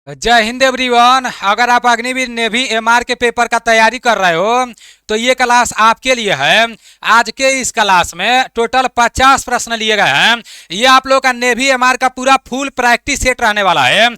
जय हिंद एवरीवन। अगर आप अग्निवीर नेवी एमआर के पेपर का तैयारी कर रहे हो तो ये क्लास आपके लिए है। आज के इस क्लास में टोटल 50 प्रश्न लिए गए हैं। ये आप लोग का नेवी एमआर का पूरा फुल प्रैक्टिस सेट रहने वाला है।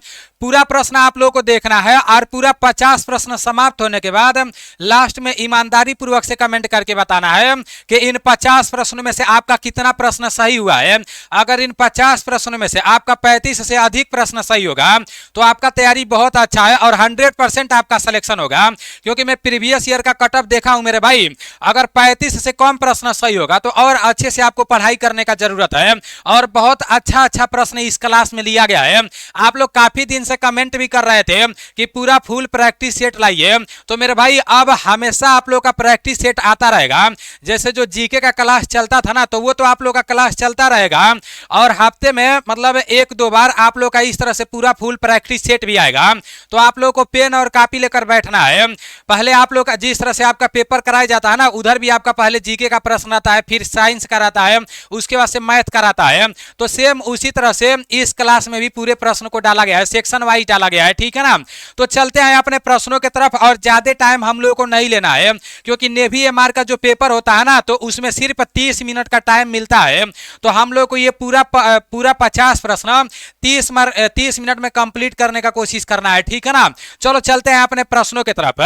पूरा प्रश्न आप लोगों को देखना है और पूरा 50 प्रश्न समाप्त होने के बाद लास्ट में ईमानदारी पूर्वक से कमेंट करके बताना है कि इन 50 प्रश्नों में से आपका कितना प्रश्न सही हुआ है। अगर इन 50 प्रश्नों में से आपका 35 से अधिक प्रश्न सही होगा तो आपका तैयारी बहुत अच्छा है और 100% आपका सिलेक्शन होगा। क्योंकि मैं प्रीवियस ईयर का कटअप देखा हूं मेरे भाई। अगर 35 से कम प्रश्न सही होगा तो और अच्छे से आपको पढ़ाई करने का जरूरत है और बहुत अच्छा प्रश्न इस क्लास में लिया गया है। आप लोग काफी दिन से कमेंट भी कर रहे थे कि पूरा फुल प्रैक्टिस सेट लाइए, तो मेरे भाई अब हमेशा आप लोग का प्रैक्टिस सेट आता रहेगा। जैसे जो जीके का क्लास चलता था ना, तो वो तो आप लोग का क्लास चलता रहेगा और हफ्ते में मतलब 1-2 बार आप लोग का इस तरह से पूरा फुल प्रैक्टिस सेट भी आएगा। तो आप लोग को पेन और कॉपी लेकर बैठना है। पहले आप लोग का जिस तरह से आपका पेपर कराया जाता है ना, उधर भी आपका पहले जीके का प्रश्न आता है, फिर साइंस कराता है, उसके बाद से मैथ कराता है। तो सेम उसी तरह से इस क्लास में भी पूरे प्रश्न को डाला गया है, सेक्शन वाइज डाला गया है। ठीक है ना। तो चलते हैं अपने प्रश्नों की तरफ और ज्यादा टाइम हम लोगों को नहीं लेना है, क्योंकि नेवी एमआर का जो पेपर होता है ना, तो उसमें सिर्फ 30 मिनट का टाइम मिलता है। तो हम लोग को ये पूरा 50 प्रश्न 30 मिनट में कंप्लीट करने का कोशिश करना है। ठीक है ना। चलो चलते हैं अपने प्रश्नों की तरफ।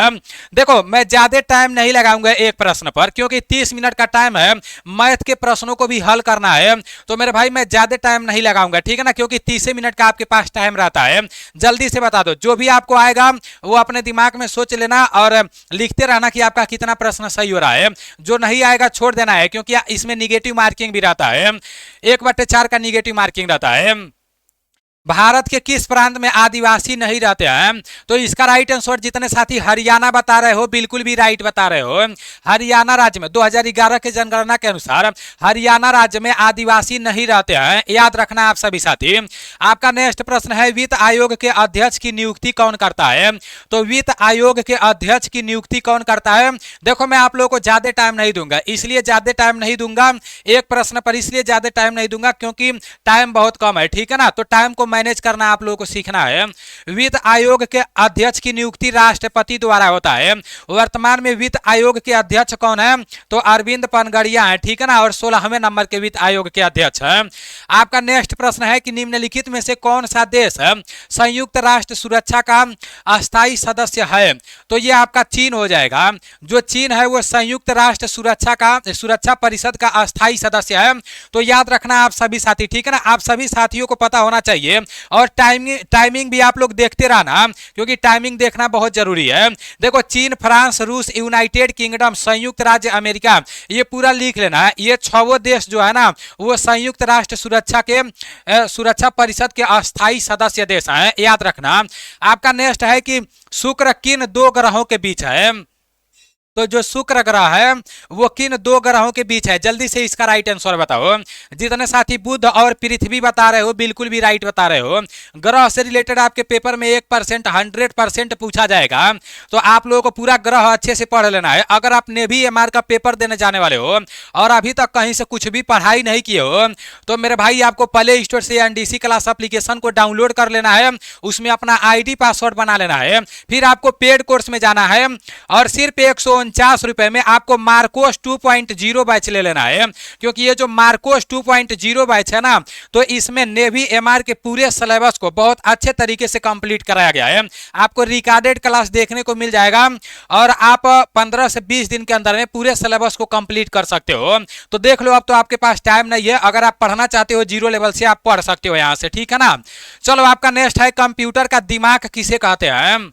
देखो मैं ज्यादा टाइम नहीं लगाऊंगा एक प्रश्न पर, क्योंकि 30 मिनट का टाइम है। मैथ के प्रश्नों को भी हल करना है, तो मेरे भाई मैं ज्यादा टाइम नहीं लगाऊंगा। ठीक है ना। क्योंकि 30 मिनट का आपके पास टाइम रहता है। जल्दी से बता दो, जो भी आपको आएगा वो अपने दिमाग में सोच लेना और लिखते रहना कि आपका कितना प्रश्न सही हो रहा है। जो नहीं आएगा छोड़ देना है, क्योंकि इसमें निगेटिव मार्किंग भी रहता है। 1/4 का निगेटिव मार्किंग रहता है। भारत के किस प्रांत में आदिवासी नहीं रहते हैं? तो इसका राइट आंसर जितने साथी हरियाणा बता रहे हो, बिल्कुल भी राइट बता रहे हो। हरियाणा राज्य में 2011 के जनगणना के अनुसार हरियाणा राज्य में आदिवासी नहीं रहते हैं। याद रखना आप सभी साथी। आपका नेक्स्ट प्रश्न है, वित्त आयोग के अध्यक्ष की नियुक्ति कौन करता है? तो वित्त आयोग के अध्यक्ष की नियुक्ति कौन करता है? देखो मैं आप लोगों को ज्यादा टाइम नहीं दूंगा, इसलिए ज्यादा टाइम नहीं दूंगा एक प्रश्न पर, इसलिए ज्यादा टाइम नहीं दूंगा क्योंकि टाइम बहुत कम है। ठीक है ना। तो टाइम को मैनेज करना आप लोगों को सीखना है। वित्त आयोग के अध्यक्ष की नियुक्ति राष्ट्रपति द्वारा होता है। वर्तमान में वित्त आयोग के अध्यक्ष कौन है? तो अरविंद पनगड़िया है। ठीक है ना। और 16वें नंबर के वित्त आयोग के अध्यक्ष है। आपका नेक्स्ट प्रश्न है कि निम्नलिखित में से कौन सा देश है संयुक्त राष्ट्र सुरक्षा का अस्थायी सदस्य है? तो ये आपका चीन हो जाएगा। जो चीन है वो संयुक्त राष्ट्र सुरक्षा परिषद का अस्थायी सदस्य है। तो याद रखना आप सभी साथी। ठीक है ना। आप सभी साथियों को पता होना चाहिए और टाइमिंग भी आप लोग देखते रहना, क्योंकि टाइमिंग देखना बहुत जरूरी है। देखो चीन, फ्रांस, रूस, यूनाइटेड किंगडम, संयुक्त राज्य अमेरिका, ये पूरा लिख लेना है। ये 6 देश जो है ना, वो संयुक्त राष्ट्र सुरक्षा परिषद के अस्थायी सदस्य देश हैं। याद रखना। आपका नेक्स्ट है कि शुक्र किन 2 ग्रहों के बीच है? तो जो शुक्र ग्रह है वो किन 2 ग्रहों के बीच है? जल्दी से इसका राइट आंसर बताओ। जितने साथी बुध और पृथ्वी बता रहे हो, बिल्कुल भी राइट बता रहे हो। ग्रह से रिलेटेड आपके पेपर में 1% 100% पूछा जाएगा। तो आप लोगों को पूरा ग्रह अच्छे से पढ़ लेना है। अगर आप नेवी एमआर का पेपर देने जाने वाले हो और अभी तक कहीं से कुछ भी पढ़ाई नहीं किए हो, तो मेरे भाई आपको प्ले स्टोर से एनडीसी क्लास एप्लीकेशन को डाउनलोड कर लेना है। उसमें अपना आईडी पासवर्ड बना लेना है। फिर आपको पेड कोर्स में जाना है और सिर्फ 149 रुपए में आपको मार्कोस 2.0 बैच ले लेना है। क्योंकि ये जो मार्कोस 2.0 बैच है ना, तो इसमें नेवी एमआर के पूरे सिलेबस को बहुत अच्छे तरीके से कंप्लीट कराया गया है। आपको रिकॉर्डेड क्लास देखने को मिल जाएगा और आप 15 से 20 दिन के अंदर में पूरे सिलेबस को कंप्लीट कर सकते हो। तो देख लो, अब तो आपके पास टाइम नहीं है। अगर आप पढ़ना चाहते हो 0 लेवल से, आप पढ़ सकते हो यहां से। ठीक है ना। चलो आपका नेक्स्ट है, कंप्यूटर का दिमाग किसे कहते हैं?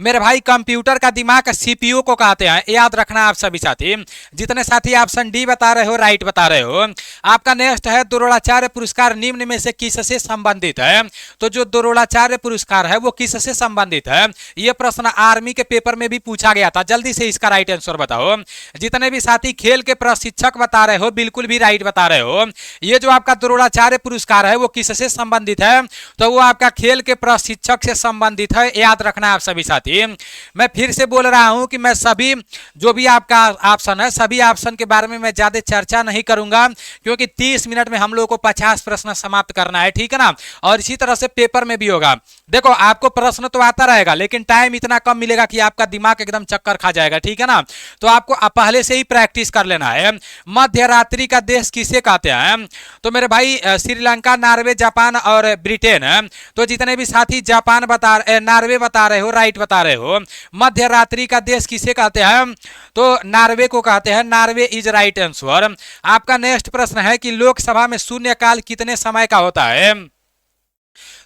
मेरे भाई कंप्यूटर का दिमाग सीपीयू को कहते हैं। याद रखना आप सभी साथी। जितने साथी ऑप्शन डी बता रहे हो, राइट बता रहे हो। आपका नेक्स्ट है, द्रोणाचार्य पुरस्कार निम्न में से किससे संबंधित है? तो जो द्रोणाचार्य पुरस्कार है वो किससे संबंधित है? यह प्रश्न आर्मी के पेपर में भी पूछा गया था। जल्दी से इसका राइट आंसर बताओ। जितने भी साथी खेल के प्रशिक्षक बता रहे हो, बिल्कुल भी राइट बता रहे हो। ये जो आपका द्रोणाचार्य पुरस्कार है वो किससे संबंधित है? तो वो आपका खेल के प्रशिक्षक से संबंधित है। याद रखना आप सभी साथी। साथी, मैं फिर से बोल रहा हूं कि मैं सभी जो भी आपका ऑप्शन है सभी ऑप्शन के बारे में मैं ज्यादा चर्चा नहीं करूंगा, क्योंकि 30 मिनट में हम लोग को 50 प्रश्न समाप्त करना है, ठीक है ना। और इसी तरह से पेपर में भी होगा। देखो आपको प्रश्न तो आता रहेगा, लेकिन टाइम इतना कम मिलेगा कि आपका दिमाग एकदम चक्कर खा जाएगा, ठीक है ना। तो आपको पहले से ही प्रैक्टिस कर लेना है। मध्य रात्रि का देश किसे कहते हैं? तो मेरे भाई श्रीलंका, नॉर्वे, जापान और ब्रिटेन। तो जितने भी साथी जापान नॉर्वे बता रहे हो, राइट बता रहे हो। मध्य रात्रि का देश किसे कहते हैं? तो नॉर्वे को कहते हैं। Norway is right answer. आपका नेक्स्ट प्रश्न है कि लोकसभा में शून्यकाल कितने समय का होता है?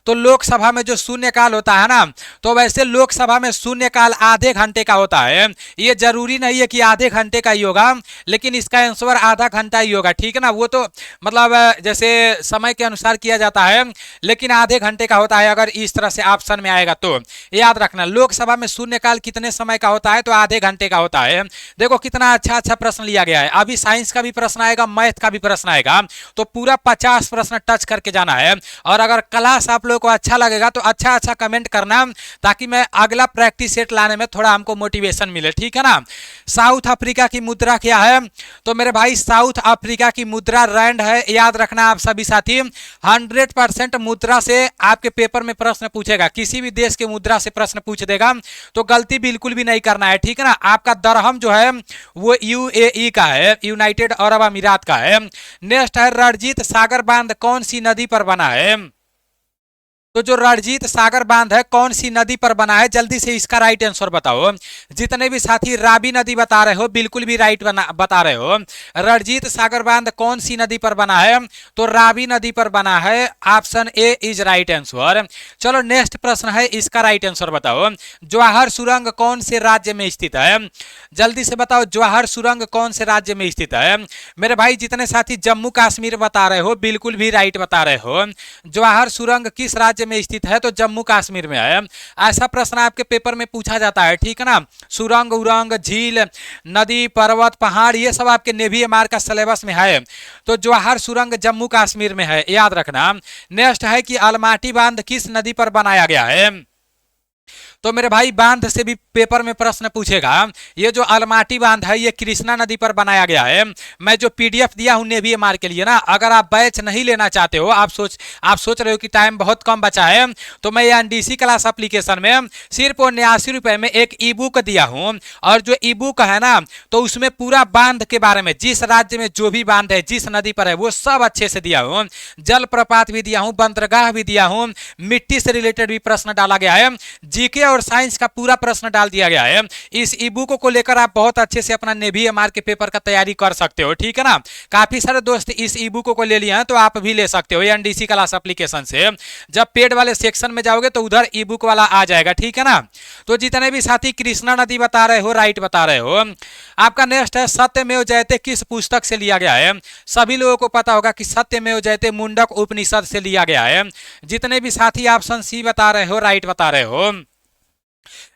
तो लोकसभा में जो शून्यकाल होता है ना, तो वैसे लोकसभा में शून्यकाल आधे घंटे का होता है। ये जरूरी नहीं है कि आधे घंटे का ही होगा, लेकिन इसका आंसर आधा घंटा ही होगा, ठीक है ना। वो तो मतलब जैसे समय के अनुसार किया जाता है, लेकिन आधे घंटे का होता है अगर इस तरह से ऑप्शन में आएगा तो। याद रखना, लोकसभा में शून्यकाल कितने समय का होता है? तो आधे घंटे का होता है। देखो कितना अच्छा अच्छा प्रश्न लिया गया है। अभी साइंस का भी प्रश्न आएगा, मैथ का भी प्रश्न आएगा, तो पूरा 50 प्रश्न टच करके जाना है। और अगर क्लास आप को अच्छा लगेगा तो अच्छा अच्छा कमेंट करना, ताकि मैं अगला प्रैक्टिस सेट लाने में थोड़ा हमको मोटिवेशन मिले, ठीक है ना। साउथ अफ्रीका की मुद्रा क्या है? तो मेरे भाई साउथ अफ्रीका की मुद्रा रैंड है। याद रखना आप सभी साथी, 100% मुद्रा से आपके पेपर में प्रश्न पूछेगा। किसी भी देश के मुद्रा से प्रश्न पूछ देगा, तो गलती बिल्कुल भी नहीं करना है, ठीक है ना। आपका दरहम जो है वो यूएई का है, यूनाइटेड अरब अमीरात का है। नेक्स्ट है रणजीत सागर बांध कौन सी नदी पर बना है? तो जो रणजीत सागर बांध है कौन सी नदी पर बना है? जल्दी से इसका राइट आंसर बताओ। जितने भी साथी रावी नदी बता रहे हो, बिल्कुल भी राइट बता रहे हो। रणजीत सागर बांध कौन सी नदी पर बना है? तो रावी नदी पर बना है। Option A is right answer. चलो नेक्स्ट प्रश्न है, इसका राइट आंसर बताओ। जवाहर सुरंग कौन से राज्य में स्थित है? जल्दी से बताओ, जवाहर सुरंग कौन से राज्य में स्थित है? मेरे भाई जितने साथी जम्मू कश्मीर बता रहे हो, बिल्कुल भी राइट बता रहे हो। जवाहर सुरंग किस राज्य में स्थित है? तो जम्मू कश्मीर में है। ऐसा प्रश्न आपके पेपर में पूछा जाता है, ठीक है ना। सुरंग, उरंग, झील, नदी, पर्वत, पहाड़, ये सब आपके नेवी एमआर का सिलेबस में है। तो जवाहर सुरंग जम्मू कश्मीर में है, याद रखना। नेक्स्ट है कि अलमाटी बांध किस नदी पर बनाया गया है? तो मेरे भाई बांध से भी पेपर में प्रश्न पूछेगा। ये जो अलमाटी बांध है ये कृष्णा नदी पर बनाया गया है। मैं जो पीडीएफ दिया हूं नेवी एमआर के लिए ना, अगर आप बैच नहीं लेना चाहते हो, आप सोच रहे हो कि टाइम बहुत कम बचा है, तो मैं ये एनडीसी क्लास एप्लीकेशन में सिर्फ 89 रुपए में एक ई बुक दिया हूं। और जो ई बुक है ना, तो उसमें पूरा बांध के बारे में, जिस राज्य में जो भी बांध है, जिस नदी पर है, वो सब अच्छे से दिया हूं। जलप्रपात भी दिया हूं, बंदरगाह भी दिया हूं, मिट्टी से रिलेटेड भी प्रश्न डाला गया है, जीके और साइंस का पूरा प्रश्न डाल दिया गया है। इस ई बुक को लेकर आप बहुत अच्छे से अपना नेवी एमआर के पेपर का तैयारी कर सकते हो, ठीक है ना। काफी सारे दोस्त इस ई बुक को ले लिए हैं, तो आप भी ले सकते हो एनडीसी क्लास एप्लीकेशन से। जब पेड वाले सेक्शन में जाओगे तो उधर ई बुक वाला आ जाएगा, ठीक है ना। तो जितने भी साथी कृष्णा नदी बता रहे हो, राइट बता रहे हो। आपका नेक्स्ट है सत्यमेव जयते किस पुस्तक से लिया गया है? सभी लोगों को पता होगा कि सत्यमेव जयते मुंडक उपनिषद से लिया गया है। जितने भी साथी ऑप्शन सी बता रहे हो, राइट बता रहे हो।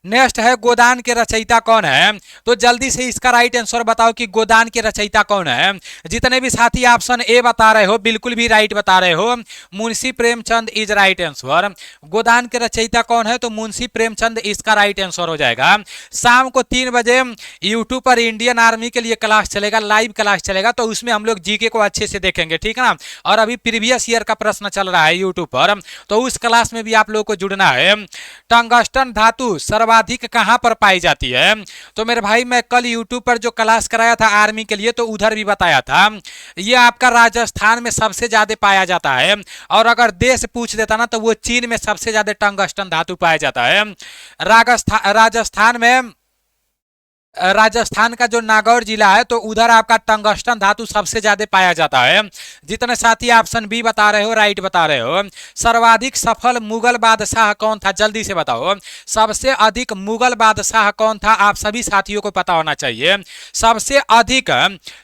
नेक्स्ट है गोदान के रचयिता कौन है? तो जल्दी से इसका राइट आंसर बताओ कि गोदान के रचयिता कौन है। जितने भी साथी ऑप्शन ए बता रहे हो, बिल्कुल भी राइट बता रहे हो। Munshi Premchand is right answer. Godan के रचयिता कौन है? तो मुंशी प्रेमचंद इसका राइट आंसर हो जाएगा। शाम को 3 बजे यूट्यूब पर इंडियन आर्मी के लिए क्लास चलेगा, लाइव क्लास चलेगा, तो उसमें हम लोग जीके को अच्छे से देखेंगे, ठीक है ना। और अभी प्रीवियस ईयर का प्रश्न चल रहा है यूट्यूब पर, तो उस क्लास में भी आप लोग को जुड़ना है। टंगस्टन धातु सर्वाधिक कहां पर पाई जाती है? तो मेरे भाई मैं कल यूट्यूब पर जो क्लास कराया था आर्मी के लिए, तो उधर भी बताया था। ये आपका राजस्थान में सबसे ज्यादा पाया जाता है। और अगर देश पूछ देता ना, तो वो चीन में सबसे ज्यादा टंगस्टन धातु पाया जाता है। राजस्थान का जो नागौर जिला है, तो उधर आपका टंगस्टन धातु सबसे ज्यादा पाया जाता है। जितने साथी ऑप्शन बी बता रहे हो, राइट बता रहे हो। सर्वाधिक सफल मुगल बादशाह कौन था? जल्दी से बताओ, सबसे अधिक मुगल बादशाह कौन था? आप सभी साथियों को पता होना चाहिए। सबसे अधिक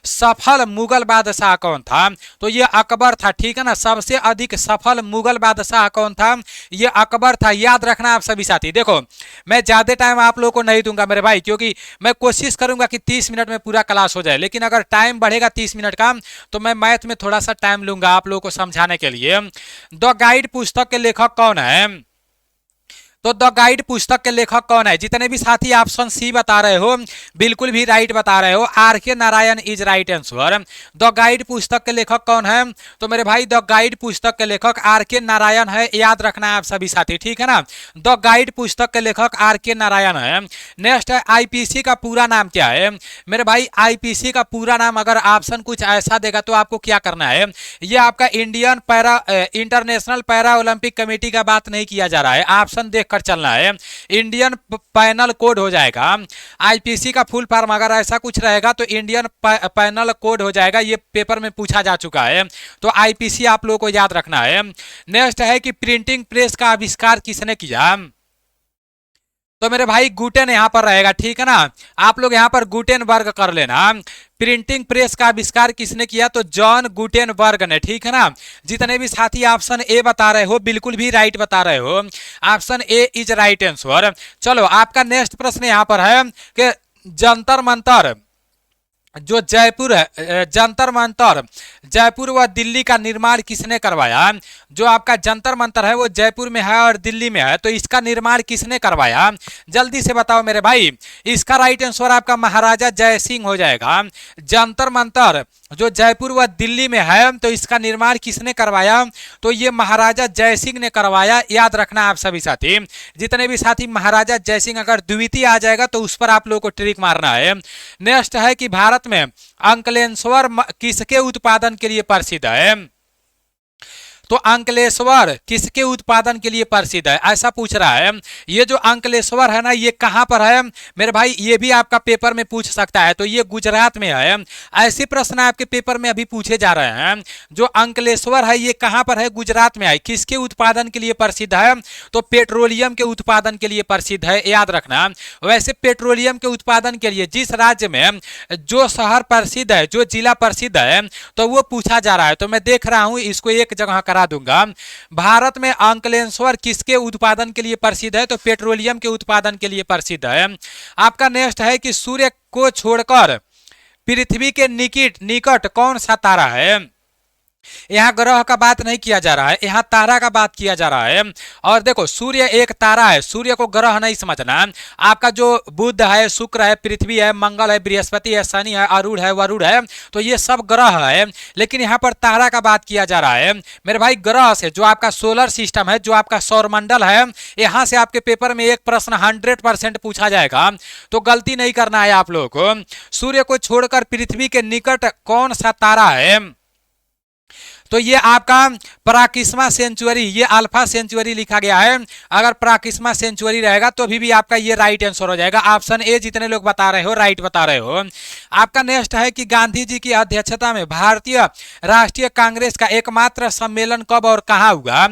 सफल मुगल बादशाह कौन था? तो ये अकबर था, ठीक है ना। सबसे अधिक सफल मुगल बादशाह कौन था? ये अकबर था। याद रखना आप सभी साथी। देखो मैं ज्यादा टाइम आप लोगों को नहीं दूंगा मेरे भाई, क्योंकि मैं कोशिश करूंगा कि 30 मिनट में पूरा क्लास हो जाए, लेकिन अगर टाइम बढ़ेगा 30 मिनट का, तो मैं मैथ में थोड़ा सा टाइम लूंगा आप लोगों को समझाने के लिए। द गाइड पुस्तक के लेखक कौन है? तो द गाइड पुस्तक के लेखक कौन है? जितने भी साथी ऑप्शन सी बता रहे हो बिल्कुल भी राइट बता रहे हो। आर के Narayan is right answer. The guide पुस्तक के लेखक कौन है? तो मेरे भाई द गाइड पुस्तक के लेखक आर के नारायण है, याद रखना है आप सभी साथी, ठीक है ना। द गाइड पुस्तक के लेखक आर के नारायण है। नेक्स्ट है आईपीसी का पूरा नाम क्या है? मेरे भाई आईपीसी का पूरा नाम अगर ऑप्शन कुछ ऐसा देगा तो आपको क्या करना है, ये आपका Indian international para Olympic committee का बात नहीं किया जा रहा है, ऑप्शन देखकर चलना है। इंडियन पैनल कोड हो जाएगा। आईपीसी का फुल फॉर्म अगर ऐसा कुछ रहेगा तो इंडियन पैनल कोड हो जाएगा, ये पेपर में पूछा जा चुका है, तो आईपीसी आप लोगों को याद रखना है। नेक्स्ट है कि प्रिंटिंग प्रेस का आविष्कार किसने किया? तो मेरे भाई गुटेन यहां पर रहेगा, ठीक है ना। आप लोग यहां पर गुटेनबर्ग कर लेना। प्रिंटिंग प्रेस का आविष्कार किसने किया? तो जॉन गुटेनबर्ग ने, ठीक है ना। जितने भी साथी ऑप्शन ए बता रहे हो बिल्कुल भी राइट बता रहे हो, option A is right answer. चलो आपका नेक्स्ट प्रश्न यहां पर है कि जंतर मंतर जो जयपुर है, जंतर मंतर जयपुर व दिल्ली का निर्माण किसने करवाया? जो आपका जंतर मंतर है वो जयपुर में है और दिल्ली में है, तो इसका निर्माण किसने करवाया? जल्दी से बताओ मेरे भाई। इसका राइट आंसर आपका महाराजा जय सिंह हो जाएगा। जंतर मंतर जो जयपुर व दिल्ली में है तो इसका निर्माण किसने करवाया? तो ये महाराजा जय सिंह ने करवाया, याद रखना आप सभी साथी। जितने भी साथी महाराजा जय सिंह अगर द्वितीय आ जाएगा तो उस पर आप लोगों को ट्रिक मारना है। नेक्स्ट है कि भारत में अंकलेश्वर किसके उत्पादन के लिए प्रसिद्ध है? तो अंकलेश्वर किसके उत्पादन के लिए प्रसिद्ध है, ऐसा पूछ रहा है। ये जो अंकलेश्वर है ना, ये कहां पर है मेरे भाई? ये भी आपका पेपर में पूछ सकता है, तो ये गुजरात में है। ऐसे प्रश्न आपके पेपर में अभी पूछे जा रहे हैं। जो अंकलेश्वर है ये कहां पर है? गुजरात में है। किसके उत्पादन के लिए प्रसिद्ध है? तो पेट्रोलियम के उत्पादन के लिए प्रसिद्ध है, याद रखना। वैसे पेट्रोलियम के उत्पादन के लिए जिस राज्य में जो शहर प्रसिद्ध है, जो जिला प्रसिद्ध है, तो वो पूछा जा रहा है। तो मैं देख रहा हूं इसको एक जगह करा दूंगा। भारत में अंकलेश्वर किसके उत्पादन के लिए प्रसिद्ध है? तो पेट्रोलियम के उत्पादन के लिए प्रसिद्ध है। आपका नेक्स्ट है कि सूर्य को छोड़कर पृथ्वी के निकट कौन सा तारा है? यहाँ ग्रह का बात नहीं किया जा रहा है, यहाँ तारा का बात किया जा रहा है। और देखो सूर्य एक तारा है, सूर्य को ग्रह नहीं समझना। आपका जो बुध है, शुक्र है, पृथ्वी है, मंगल है, बृहस्पति है, शनि है, अरुण है, वरुण है, तो ये सब ग्रह है। लेकिन यहाँ पर तारा का बात किया जा रहा है मेरे भाई। ग्रह से जो आपका सोलर सिस्टम है, जो आपका सौरमंडल है, यहाँ से आपके पेपर में एक प्रश्न 100% पूछा जाएगा, तो गलती नहीं करना है आप लोगों को। सूर्य को छोड़कर पृथ्वी के निकट कौन सा तारा है? तो ये आपका प्राकिस्मा सेंचुरी, ये अल्फा सेंचुरी लिखा गया है। अगर प्राकिस्मा सेंचुरी रहेगा तो भी आपका ये राइट आंसर हो जाएगा। ऑप्शन ए जितने लोग बता रहे हो राइट बता रहे हो। आपका नेक्स्ट है कि गांधी जी की अध्यक्षता में भारतीय राष्ट्रीय कांग्रेस का एकमात्र सम्मेलन कब और कहां हुआ?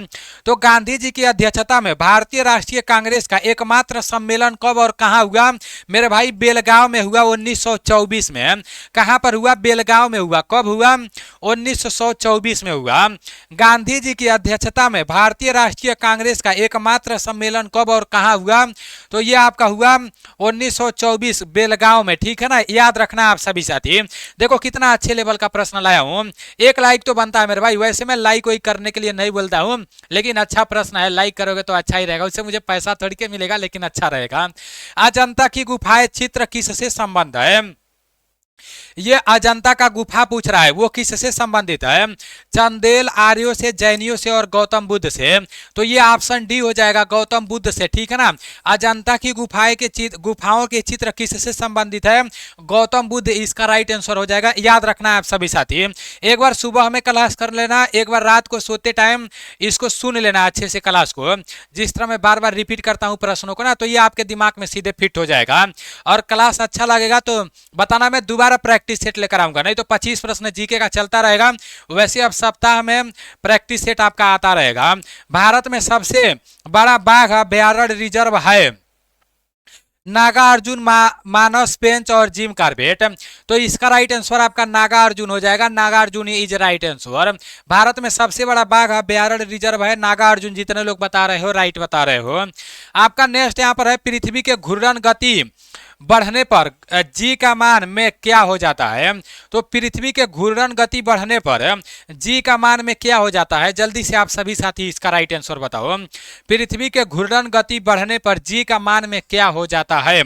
तो गांधी जी की अध्यक्षता में भारतीय राष्ट्रीय कांग्रेस का एकमात्र सम्मेलन कब और कहां हुआ? मेरे भाई बेलगांव में हुआ 1924 में। कहां पर हुआ? बेलगांव में हुआ। कब हुआ? 1924 में हुआ। गांधी जी की अध्यक्षता में भारतीय राष्ट्रीय कांग्रेस का एकमात्र सम्मेलन कब और कहां हुआ? तो ये आपका हुआ 1924 बेलगांव में, ठीक है ना। याद रखना आप सभी साथी। देखो कितना अच्छे लेवल का प्रश्न लाया हूं। एक लाइक तो बनता है मेरे भाई। वैसे मैं लाइक कोई करने के लिए नहीं बोलता हूं, लेकिन अच्छा प्रश्न है, लाइक करोगे तो अच्छा ही रहेगा। उससे मुझे पैसा थोड़ी के मिलेगा, लेकिन अच्छा रहेगा। अजंता की गुफाएं चित्र किससे संबंध है? ये अजंता का गुफा पूछ रहा है, वो किससे संबंधित है? चंदेल, आर्यों से, जैनियों से और गौतम बुद्ध से। तो ये ऑप्शन डी हो जाएगा, गौतम बुद्ध से, ठीक है ना। अजंता की गुफाओं के चित्र किससे संबंधित है? गौतम बुद्ध इसका राइट आंसर हो जाएगा। याद रखना आप सभी साथी। एक बार सुबह में क्लास कर लेना, एक बार रात को सोते टाइम इसको सुन लेना अच्छे से क्लास को। जिस तरह मैं बार बार रिपीट करता हूँ प्रश्नों को ना, तो ये आपके दिमाग में सीधे फिट हो जाएगा। और क्लास अच्छा लगेगा तो बताना, मैं दोबारा प्रैक्टिस सेट लेकर आऊंगा। नहीं तो 25 प्रश्न जीके का चलता रहेगा। वैसे अब सप्ताह में प्रैक्टिस सेट आपका आता रहेगा। भारत में सबसे बड़ा बाघ अभयारण्य रिजर्व है नागार्जुन, मानस, पेंच और जिम कार्बेट। तो इसका राइट आंसर आपका नागार्जुन हो जाएगा। Nagarjuna is right answer. Bharat में सबसे बड़ा बाघ अभयारण्य रिजर्व है नागार्जुन। जितने लोग बता रहे हो राइट बता रहे हो। आपका नेक्स्ट यहाँ पर है पृथ्वी के घूर्णन गति बढ़ने पर जी का मान में क्या हो जाता है? तो पृथ्वी के घूर्णन गति बढ़ने पर जी का मान में क्या हो जाता है? जल्दी से आप सभी साथी इसका राइट आंसर बताओ। पृथ्वी के घूर्णन गति बढ़ने पर जी का मान में क्या हो जाता है?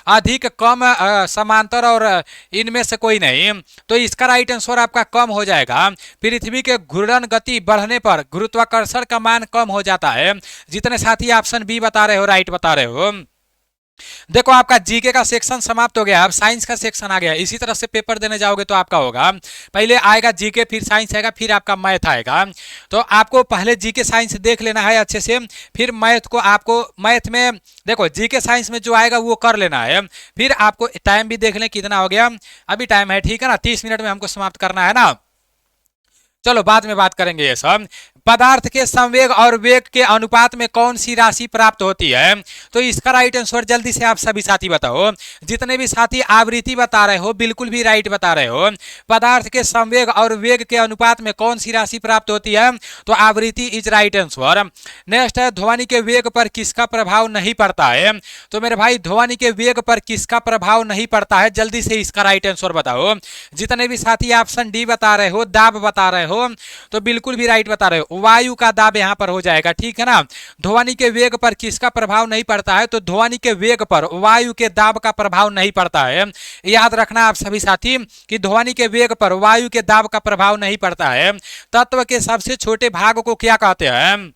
अधिक, कम, समांतर और इनमें से कोई नहीं। तो इसका राइट आंसर आपका कम हो जाएगा। पृथ्वी के घूर्णन गति बढ़ने पर गुरुत्वाकर्षण का मान कम हो जाता है। जितने साथी ऑप्शन बी बता रहे हो, राइट बता रहे हो। देखो आपका जीके का सेक्शन समाप्त हो गया, अब साइंस का सेक्शन आ गया। इसी तरह से पेपर देने जाओगे तो आपका होगा, पहले आएगा जीके, फिर साइंस आएगा, फिर आपका मैथ आएगा। तो आपको पहले जीके साइंस देख लेना है अच्छे से, फिर मैथ को आपको, मैथ में देखो जीके साइंस में जो आएगा वो कर लेना है। फिर आपको टाइम भी देख लें कितना हो गया, अभी टाइम है, ठीक है ना, 30 मिनट में हमको समाप्त करना है ना। चलो बाद में बात करेंगे ये सब। पदार्थ के संवेग और वेग के अनुपात में कौन सी राशि प्राप्त होती है? तो इसका राइट आंसर जल्दी से आप सभी साथी बताओ। जितने भी साथी आवृत्ति बता रहे हो बिल्कुल भी राइट बता रहे हो। पदार्थ के संवेग और वेग के अनुपात में कौन सी राशि प्राप्त होती है? तो आवृत्ति इज राइट आंसर। नेक्स्ट है, ध्वनि के वेग पर किसका प्रभाव नहीं पड़ता है? तो मेरे भाई ध्वनि के वेग पर किसका प्रभाव नहीं पड़ता है? जल्दी से इसका राइट आंसर बताओ। जितने भी साथी ऑप्शन डी बता रहे हो, दाब बता रहे हो, तो बिल्कुल भी राइट बता रहे हो। वायु का दाब यहां पर हो जाएगा, ठीक है ना। ध्वनि के वेग पर किसका प्रभाव नहीं पड़ता है? तो ध्वनि के वेग पर वायु के दाब का प्रभाव नहीं पड़ता है। याद रखना आप सभी साथी कि ध्वनि के वेग पर वायु के दाब का प्रभाव नहीं पड़ता है। तत्व के सबसे छोटे भाग को क्या कहते हैं?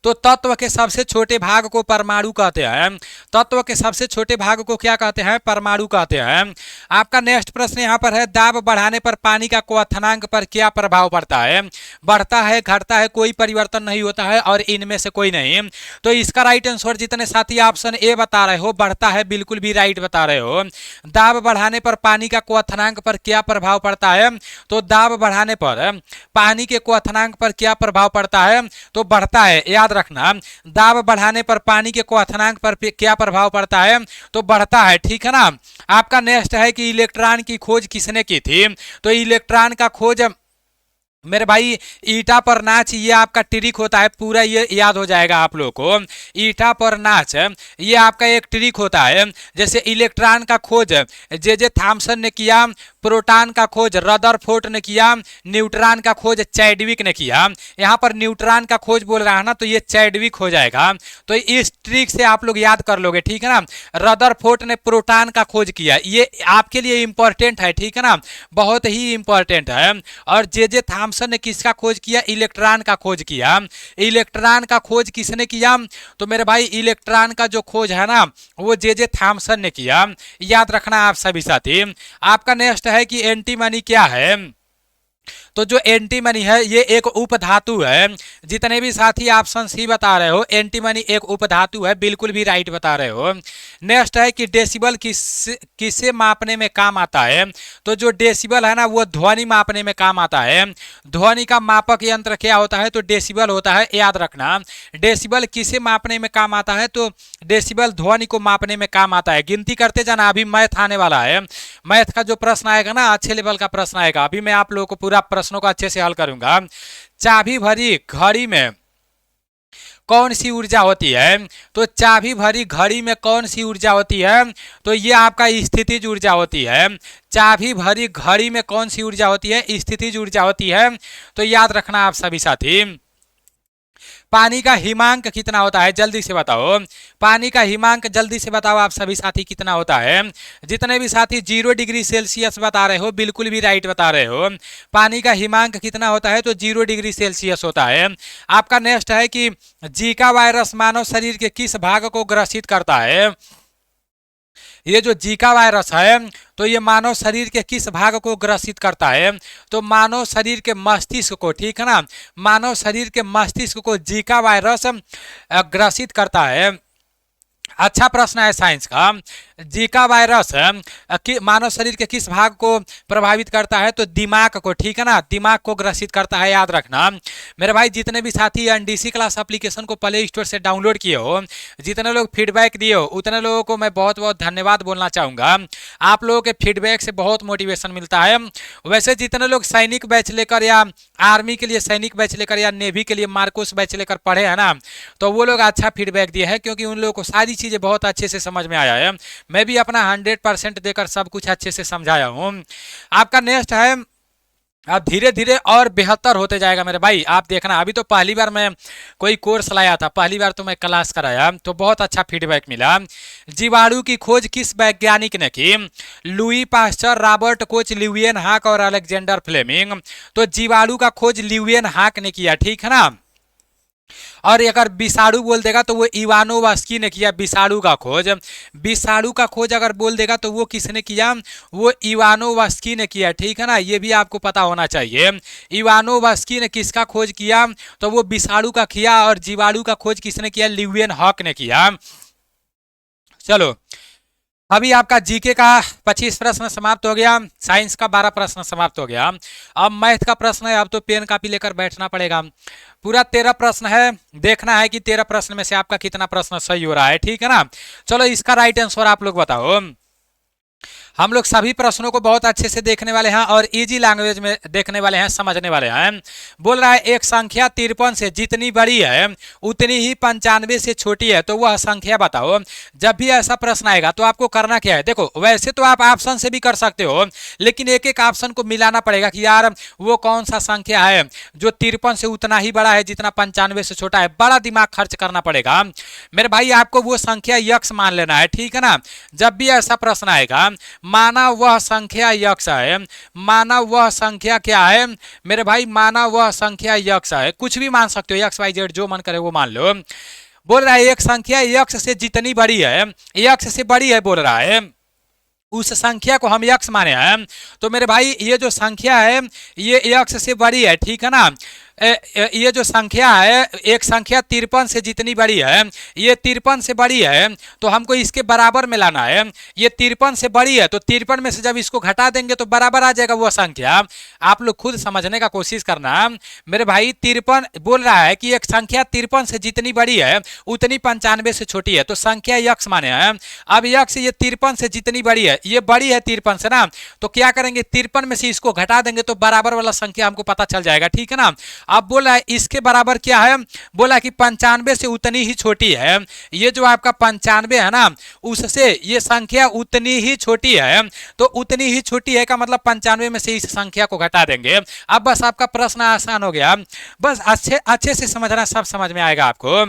तो तत्व के सबसे छोटे भाग को परमाणु कहते हैं। तत्व के सबसे छोटे भाग को क्या कहते हैं? परमाणु कहते हैं। आपका नेक्स्ट प्रश्न यहाँ पर है, दाब बढ़ाने पर पानी का क्वथनांक पर क्या प्रभाव पड़ता है? बढ़ता है, घटता है, कोई परिवर्तन नहीं होता है, और इनमें से कोई नहीं। तो इसका राइट आंसर जितने साथी ऑप्शन ए बता रहे हो, बढ़ता है, बिल्कुल भी राइट बता रहे हो। दाब बढ़ाने पर पानी का क्वथनांक पर क्या प्रभाव पड़ता है? तो दाब बढ़ाने पर पानी के क्वथनांक पर क्या प्रभाव पड़ता है? तो बढ़ता है। याद रखना, दाब बढ़ाने पर पानी के क्वथनांक पर क्या प्रभाव पड़ता है? तो बढ़ता है, ठीक है ना। आपका नेक्स्ट है कि इलेक्ट्रॉन की खोज किसने की थी? तो इलेक्ट्रॉन का खोज मेरे भाई ईटा पर नाच, ये आपका ट्रिक होता है, पूरा ये याद हो जाएगा आप लोगों को। ईटा पर नाच ये आपका एक ट्रिक होता है। जैसे इलेक्ट्रॉन का खोज जे थॉमसन ने किया, प्रोटॉन का खोज रदरफोर्ड ने किया, न्यूट्रॉन का खोज चैडविक ने किया। यहाँ पर न्यूट्रॉन का खोज बोल रहा है ना, तो ये चैडविक हो जाएगा। तो इस ट्रिक से आप लोग याद कर लोगे, ठीक है ना। रदरफोर्ड ने प्रोटॉन का खोज किया, ये आपके लिए इंपॉर्टेंट है, ठीक है ना, बहुत ही इंपॉर्टेंट है। और जे थॉमसन ने किसका खोज किया? इलेक्ट्रॉन का खोज किया। इलेक्ट्रॉन का खोज किसने किया? तो मेरे भाई इलेक्ट्रॉन का जो खोज है ना, वो जे थॉमसन ने किया। याद रखना आप सभी साथी। आपका नेक्स्ट है कि एंटीमनी क्या है? तो जो एंटीमनी है ये एक उपधातु है। जितने भी साथी ऑप्शन सी बता रहे हो, एंटीमनी एक उपधातु है, बिल्कुल भी राइट बता रहे हो। नेक्स्ट है कि डेसिबल किसे मापने में काम आता है? तो जो डेसिबल है ना, वो ध्वनि मापने में काम आता है। ध्वनि का मापक यंत्र क्या होता है? तो डेसिबल होता है। याद रखना, डेसिबल किसे मापने में काम आता है? तो डेसिबल ध्वनि को मापने में काम आता है। गिनती करते जाना, अभी मैथ आने वाला है। मैथ का जो प्रश्न आएगा ना, अच्छे लेवल का प्रश्न आएगा। अभी मैं आप लोगों को पूरा प्रश्नों को अच्छे से हल करूंगा। चाबी भरी घड़ी में कौन सी ऊर्जा होती है? तो चाबी भरी घड़ी में कौन सी ऊर्जा होती है? तो ये आपका स्थितिज ऊर्जा होती है। चाबी भरी घड़ी में कौन सी ऊर्जा होती है? स्थितिज ऊर्जा होती है। तो याद रखना आप सभी साथी। पानी का हिमांक कितना होता है? जल्दी से बताओ। पानी का हिमांक जल्दी से बताओ आप सभी साथी, कितना होता है? जितने भी साथी 0 डिग्री सेल्सियस बता रहे हो, बिल्कुल भी राइट बता रहे हो। पानी का हिमांक कितना होता है? तो 0 डिग्री सेल्सियस होता है। आपका नेक्स्ट है कि जीका वायरस मानव शरीर के किस भाग को ग्रसित करता है? ये जो जीका वायरस है, तो ये मानव शरीर के किस भाग को ग्रसित करता है? तो मानव शरीर के मस्तिष्क को, ठीक है ना। मानव शरीर के मस्तिष्क को जीका वायरस ग्रसित करता है। अच्छा प्रश्न है साइंस का। जीका वायरस मानव शरीर के किस भाग को प्रभावित करता है? तो दिमाग को, ठीक है ना, दिमाग को ग्रसित करता है। याद रखना मेरे भाई। जितने भी साथी एनडीसी क्लास एप्लीकेशन को प्ले स्टोर से डाउनलोड किए हो, जितने लोग फीडबैक दिए हो, उतने लोगों को मैं बहुत बहुत धन्यवाद बोलना चाहूँगा। आप लोगों के फीडबैक से बहुत मोटिवेशन मिलता है। वैसे जितने लोग सैनिक बैच लेकर या आर्मी के लिए सैनिक बैच लेकर या नेवी के लिए मार्कोस बैच लेकर पढ़े हैं ना, तो वो लोग अच्छा फीडबैक दिए हैं, क्योंकि उन लोगों को सारी चीज़ें बहुत अच्छे से समझ में आया है। मैं भी अपना 100% देकर सब कुछ अच्छे से समझाया हूँ। आपका नेक्स्ट है, अब धीरे धीरे और बेहतर होते जाएगा मेरे भाई, आप देखना। अभी तो पहली बार मैं कोई कोर्स लाया था, पहली बार तो मैं क्लास कराया तो बहुत अच्छा फीडबैक मिला। जीवाणु की खोज किस वैज्ञानिक ने की? लुई पास्चर, रॉबर्ट कोच, ल्यूवियन हाक और अलेक्जेंडर फ्लेमिंग। तो जीवाणु का खोज ल्यूवियन हाक ने किया, ठीक है ना। और अगर विषाणु बोल देगा तो वो इवानोवास्की ने किया विषाणु का खोज। विषाणु का खोज अगर बोल देगा तो वो किसने किया? वो इवानोवास्की ने किया, ठीक है ना। ये भी आपको पता होना चाहिए। इवानोवास्की ने किसका खोज किया? तो वो विषाणु का किया। और जीवाणु का खोज किसने किया? ल्यूवियन हॉक ने किया। चलो, अभी आपका जीके का 25 प्रश्न समाप्त हो गया, साइंस का 12 प्रश्न समाप्त हो गया। अब मैथ का प्रश्न है, अब तो पेन कापी लेकर बैठना पड़ेगा। पूरा 13 प्रश्न है, देखना है कि 13 प्रश्न में से आपका कितना प्रश्न सही हो रहा है, ठीक है ना। चलो, इसका राइट आंसर आप लोग बताओ। हम लोग सभी प्रश्नों को बहुत अच्छे से देखने वाले हैं और इजी लैंग्वेज में देखने वाले हैं, समझने वाले हैं। बोल रहा है एक संख्या 53 से जितनी बड़ी है उतनी ही 95 से छोटी है, तो वह संख्या बताओ। जब भी ऐसा प्रश्न आएगा तो आपको करना क्या है? देखो, वैसे तो आप ऑप्शन से भी कर सकते हो, लेकिन एक एक ऑप्शन को मिलाना पड़ेगा कि यार वो कौन सा संख्या है जो 53 से उतना ही बड़ा है जितना 95 से छोटा है। बड़ा दिमाग खर्च करना पड़ेगा मेरे भाई, आपको वो संख्या यक्स मान लेना है, ठीक है ना। जब भी ऐसा प्रश्न आएगा, माना वह संख्या यक्स है, माना वह संख्या क्या है मेरे भाई? माना वह संख्या यक्स है। कुछ भी मान सकते हो, एक्स वाई जेड जो मन करे वो मान लो। बोल रहा है एक संख्या यक्स से जितनी बड़ी है, यक्स से बड़ी है बोल रहा है, उस संख्या को हम यक्स माने हैं। तो मेरे भाई ये जो संख्या है ये यक्स से बड़ी है, ठीक है ना। ये जो संख्या है, एक संख्या 53 से जितनी बड़ी है, ये 53 से बड़ी है, तो हमको इसके बराबर में लाना है। ये 53 से बड़ी है तो 53 में से जब इसको घटा देंगे तो बराबर आ जाएगा वो संख्या। आप लोग खुद समझने का कोशिश करना मेरे भाई। 53 बोल रहा है कि एक संख्या 53 से जितनी बड़ी है उतनी 95 से छोटी है, तो संख्या यक्स माने हैं। अब यक्स ये 53 से जितनी बड़ी है, ये बड़ी है 53 से ना, तो क्या करेंगे? 53 में से इसको घटा देंगे तो बराबर वाला संख्या हमको पता चल जाएगा, ठीक है ना। अब बोला है इसके बराबर क्या है? बोला कि 95 से उतनी ही छोटी है। ये जो आपका 95 है ना, उससे ये संख्या उतनी ही छोटी है, तो उतनी ही छोटी है का मतलब 95 में से इस संख्या को घटा देंगे। अब बस आपका प्रश्न आसान हो गया, बस अच्छे से समझना, सब समझ में आएगा आपको।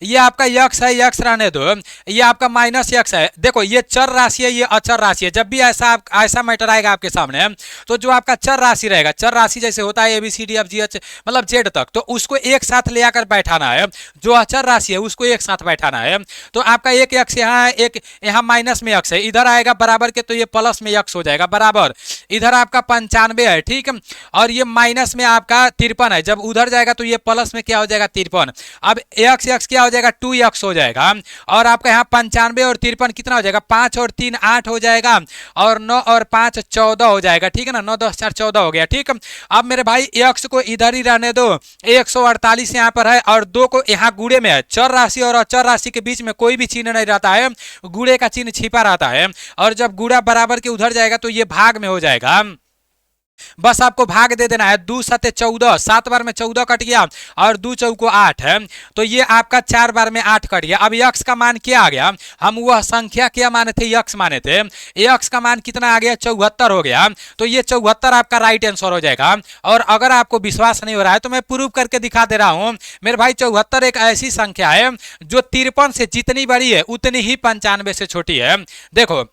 ये आपका यक्स है, यक्स रहने दो। ये आपका माइनस यक्स है। देखो, ये चर राशि है, ये अचर राशि है। जब भी ऐसा मैटर आएगा आपके सामने, तो जो आपका चर राशि रहेगा, चर राशि जैसे होता है ABCDFG मतलब जेड तक, तो उसको एक साथ ले आकर बैठाना है। जो अचर राशि है उसको एक साथ बैठाना है। तो आपका एक यक्स यहाँ है, एक यहाँ माइनस में यक्स है, इधर आएगा बराबर के तो ये प्लस में यक्स हो जाएगा बराबर। इधर आपका 95 है, ठीक है, और ये माइनस में आपका 53 है। जब उधर जाएगा तो ये प्लस में क्या हो जाएगा? 53। अब एक्स एक्स क्या हो जाएगा? 2x हो जाएगा। और आपका यहाँ 95 और 53 कितना हो जाएगा? 5 और 3 8 हो जाएगा, और 9 और 5 14 हो जाएगा, ठीक है ना। 9 10 4 14 हो गया, ठीक है। अब मेरे भाई x को इधर ही रहने दो, 148 यहाँ पर है और 2 को यहाँ गुणे में है। चर राशि और अचर राशि के बीच में कोई भी चिन्ह नहीं रहता है, गुणे का चिन्ह छिपा रहता है। और जब गुणा बराबर के उधर जाएगा तो ये भाग में हो जाएगा। बस आपको भाग दे देना है। 2 7 14, 7 बार में 14 कट गया और 2 चौको 8 है, तो ये आपका 4 बार में 8 कट गया। अब यक्स का मान क्या आ गया? हम वह संख्या क्या माने थे? यक्स माने थे। यक्स का मान कितना आ गया? 74 हो गया। तो ये 74 आपका राइट आंसर हो जाएगा। और अगर आपको विश्वास नहीं हो रहा है तो मैं प्रूव करके दिखा दे रहा हूं मेरे भाई। 74 एक ऐसी संख्या है जो 53 से जितनी बड़ी है उतनी ही 95 से छोटी है। देखो,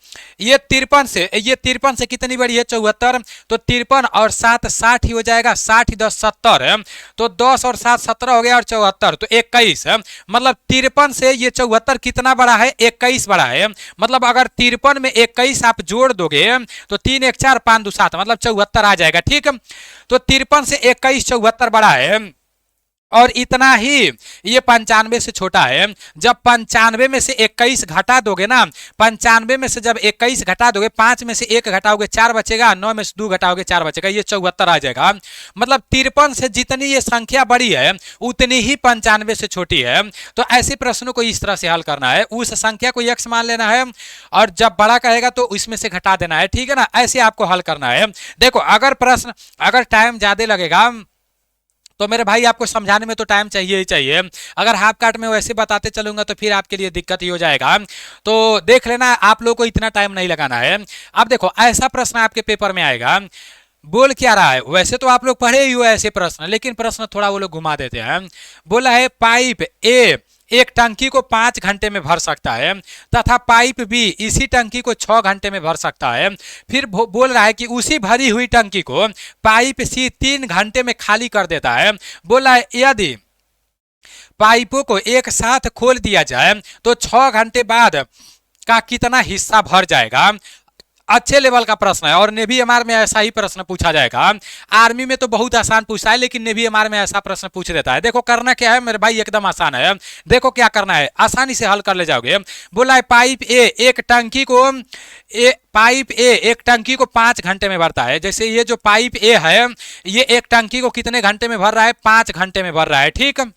ये 53 से कितनी बड़ी है? 74। तो 53 और 7 60 ही हो जाएगा, 60 10 70 है, तो 10 और 7 17 हो गया, और 74 तो 21 है। मतलब 53 से ये 74 कितना बड़ा है? 21 बड़ा है। मतलब अगर 53 में 21 आप जोड़ दोगे तो 3 1 4 5 2 7 मतलब 74 आ जाएगा, ठीक है। तो 53 से 21 74 बड़ा है, और इतना ही ये 95 से छोटा है। जब 95 में से 21 घटा दोगे ना, 95 में से जब 21 घटा दोगे, 5 में से 1 घटाओगे 4 बचेगा, 9 में से 2 घटाओगे 4 बचेगा, ये 74 आ जाएगा। मतलब 53 से जितनी ये संख्या बड़ी है उतनी ही 95 से छोटी है। तो ऐसे प्रश्नों को इस तरह से हल करना है। उस संख्या को यक्स मान लेना है और जब बड़ा कहेगा तो इसमें से घटा देना है, ठीक है ना। ऐसे आपको हल करना है। देखो, अगर टाइम ज्यादा लगेगा तो मेरे भाई आपको समझाने में तो टाइम चाहिए ही चाहिए। अगर हाफ काट में वैसे बताते चलूंगा तो फिर आपके लिए दिक्कत ही हो जाएगा। तो देख लेना, आप लोग को इतना टाइम नहीं लगाना है। अब देखो ऐसा प्रश्न आपके पेपर में आएगा, बोल क्या रहा है, वैसे तो आप लोग पढ़े ही हो ऐसे प्रश्न, लेकिन प्रश्न थोड़ा वो लोग घुमा देते हैं। बोला है पाइप ए एक टंकी को 5 घंटे में भर सकता है तथा पाइप बी इसी टंकी को 6 घंटे में भर सकता है। फिर बोल रहा है कि उसी भरी हुई टंकी को पाइप सी 3 घंटे में खाली कर देता है। बोला है यदि पाइपों को एक साथ खोल दिया जाए तो 6 घंटे बाद का कितना हिस्सा भर जाएगा। अच्छे लेवल का प्रश्न है और नेवी एमआर में ऐसा ही प्रश्न पूछा जाएगा। आर्मी में तो बहुत आसान पूछता है, लेकिन नेवी एमआर में ऐसा प्रश्न पूछ देता है। देखो करना क्या है मेरे भाई, एकदम आसान है। देखो क्या करना है, आसानी से हल कर ले जाओगे। बोला है पाइप ए एक टंकी को 5 घंटे में भरता है। जैसे ये जो पाइप ए है ये एक टंकी को कितने घंटे में भर रहा है, 5 घंटे में भर रहा है, ठीक।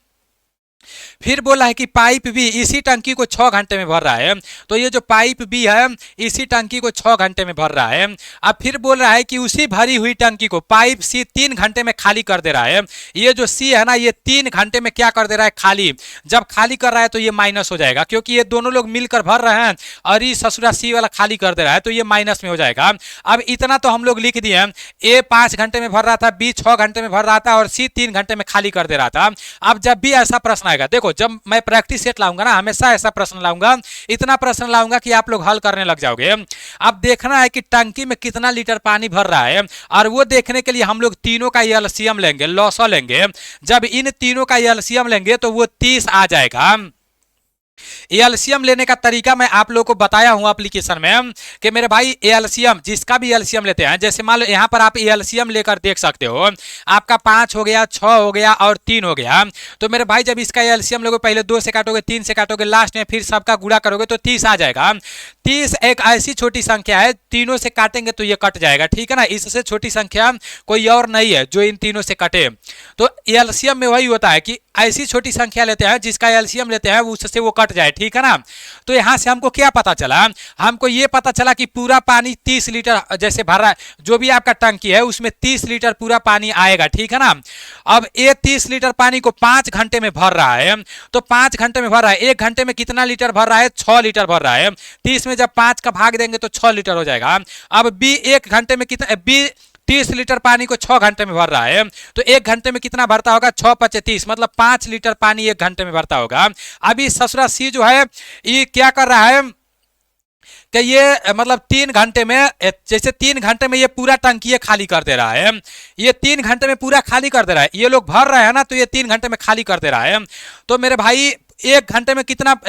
फिर बोला है कि पाइप बी इसी टंकी को 6 घंटे में भर रहा है। तो ये जो पाइप बी है इसी टंकी को 6 घंटे में भर रहा है। अब फिर बोल रहा है कि उसी भरी हुई टंकी को पाइप सी 3 घंटे में खाली कर दे रहा है। ये जो सी है ना, ये 3 घंटे में क्या कर दे रहा है, खाली। जब खाली कर रहा है तो ये माइनस हो जाएगा, क्योंकि ये दोनों लोग मिलकर भर रहे हैं और ये ससुरा सी वाला खाली कर दे रहा है, तो ये माइनस में हो जाएगा। अब इतना तो हम लोग लिख दिए, ए 5 घंटे में भर रहा था, बी 6 घंटे में भर रहा था और सी 3 घंटे में खाली कर दे रहा था। अब जब भी ऐसा प्रश्न आएगा, देखो जब मैं प्रैक्टिस सेट लाऊंगा ना, हमेशा ऐसा प्रश्न लाऊंगा, इतना प्रश्न लाऊंगा कि आप लोग हल करने लग जाओगे। अब देखना है कि टंकी में कितना लीटर पानी भर रहा है, और वो देखने के लिए हम लोग तीनों का एलसीएम लेंगे, लॉसा लेंगे। जब इन तीनों का एलसीएम लेंगे तो वो 30 आ जाएगा। एलसीएम लेने का तरीका मैं आप लोगों को बताया हूं एप्लीकेशन में कि मेरे भाई एलसीएम जिसका भी एलसीएम लेते हैं, जैसे मान लो यहां पर आप एलसीएम लेकर देख सकते हो, आपका 5 हो गया, 6 हो गया और 3 हो गया। तो मेरे भाई जब इसका एलसीएम लोगे, पहले 2 से काटोगे, 3 से काटोगे, लास्ट में फिर सबका गुणा करोगे तो 30 आ जाएगा। 30 एक ऐसी छोटी संख्या है, तीनों से काटेंगे तो ये कट जाएगा, ठीक है ना। इससे छोटी संख्या कोई और नहीं है जो इन तीनों से कटे। तो एलसीएम में वही होता है कि ऐसी छोटी संख्या लेते हैं जिसका एलसीएम लेते हैं उससे वो कट जाए, ठीक है ना। तो यहां से हमको क्या पता चला, हमको ये पता चला कि पूरा पानी 30 लीटर जैसे भर रहा है, जो भी आपका टंकी है उसमें 30 लीटर पूरा पानी आएगा, ठीक है ना। अब ये 30 लीटर पानी को 5 घंटे में भर रहा है, तो 5 घंटे में भर रहा है, 1 घंटे में कितना लीटर भर रहा है, 6 लीटर भर रहा है। 30 में जब 5 का भाग देंगे तो 6 लीटर हो जाएगा। अब बी 1 घंटे में कितना, बी 30 लीटर पानी को 6 घंटे में भर रहा है, तो 1 घंटे में कितना भरता होगा, 6 × 30 मतलब 5 लीटर पानी 1 घंटे में भरता होगा। अभी ससुरा सी जो है ये क्या कर रहा है कि ये मतलब 3 घंटे में, जैसे 3 घंटे में ये पूरा टंकी खाली कर दे रहा है, ये 3 घंटे में पूरा खाली कर दे रहा है। ये लोग भर रहे हैं ना, तो ये 3 घंटे में खाली कर दे रहा है। तो मेरे भाई 1 घंटे में कितना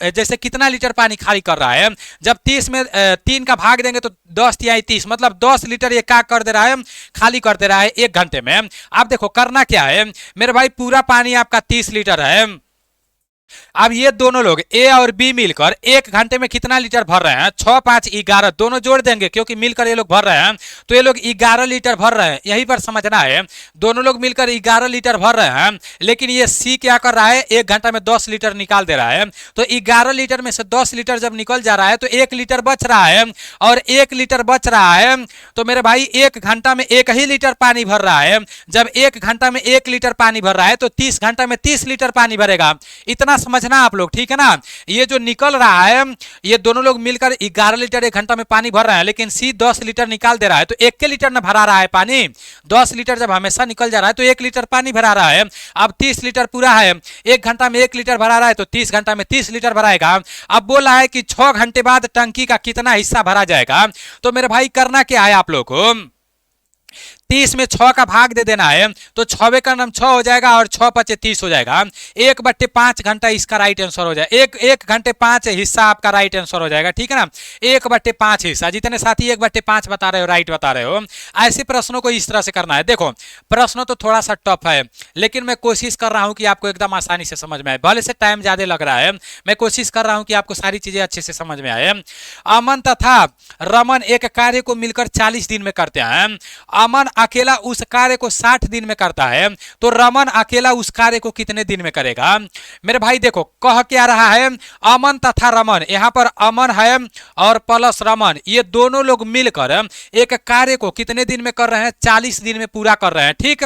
जैसे कितना लीटर पानी खाली कर रहा है, जब 30 में 3 का भाग देंगे तो 10 × 30 मतलब 10 लीटर ये क्या कर दे रहा है, खाली कर दे रहा है 1 घंटे में। अब देखो करना क्या है मेरे भाई, पूरा पानी आपका 30 लीटर है। अब ये दोनों लोग ए और बी मिलकर 1 घंटे में कितना लीटर भर रहे हैं, 6 × 5 = 11, दोनों जोड़ देंगे क्योंकि मिलकर ये लोग भर रहे हैं, तो ये लोग 11 लीटर भर रहे हैं। यही पर समझना है, दोनों लोग मिलकर 11 लीटर भर रहे हैं, लेकिन ये सी क्या कर रहा है, 1 घंटा में 10 लीटर निकाल दे रहा है। तो 11 लीटर में से 10 लीटर जब निकल जा रहा है तो 1 लीटर बच रहा है, और 1 लीटर बच रहा है तो मेरे भाई 1 घंटा में 1 ही लीटर पानी भर रहा है। जब 1 घंटा में 1 लीटर पानी भर रहा है तो 30 घंटा में 30 लीटर पानी भरेगा। इतना समझना आप लोग, ठीक है ना। ये जो निकल रहा है, ये दोनों लोग मिलकर 11 लीटर 1 घंटा में पानी भर रहे हैं, लेकिन सी 10 लीटर निकाल दे रहा है, तो 1 लीटर न भरा रहा है पानी। 10 लीटर जब हमेशा निकल जा रहा है तो 1 लीटर पानी भरा रहा है। अब 30 लीटर पूरा है, 1 घंटा में 1 लीटर भरा रहा है तो 30 घंटा में 30 लीटर भराएगा। अब बोला है कि 6 घंटे बाद टंकी का कितना हिस्सा भरा जाएगा। तो मेरे भाई करना क्या है आप लोग को, 30 में 6 का भाग दे देना है, तो 6 का नाम 6 हो जाएगा और 6 × 5 = 30 हो जाएगा। 1/5 घंटा इसका राइट आंसर हो जाएगा। 1 घंटे 5 हिस्सा आपका राइट आंसर हो जाएगा, ठीक है ना। 1/5 हिस्सा, जितने साथी 1/5 बता रहे हो राइट बता रहे हो। ऐसे प्रश्नों को इस तरह से करना है। देखो प्रश्न तो थोड़ा सा टफ है, लेकिन मैं कोशिश कर रहा हूं कि आपको एकदम आसानी से समझ में आए। भले से टाइम ज्यादा लग रहा है, मैं कोशिश कर रहा हूं कि आपको सारी चीजें अच्छे से समझ में आए। अमन तथा रमन एक कार्य को मिलकर 40 दिन में करते हैं। अमन अकेला उस कार्य को 60 दिन में करता है, तो रमन अकेला उस कार्य को कितने दिन में करेगा। मेरे भाई देखो कह क्या रहा है, अमन तथा रमन, यहां पर अमन है और प्लस रमन, ये दोनों लोग मिलकर एक कार्य को कितने दिन में कर रहे हैं, 40 दिन में पूरा कर रहे हैं, ठीक।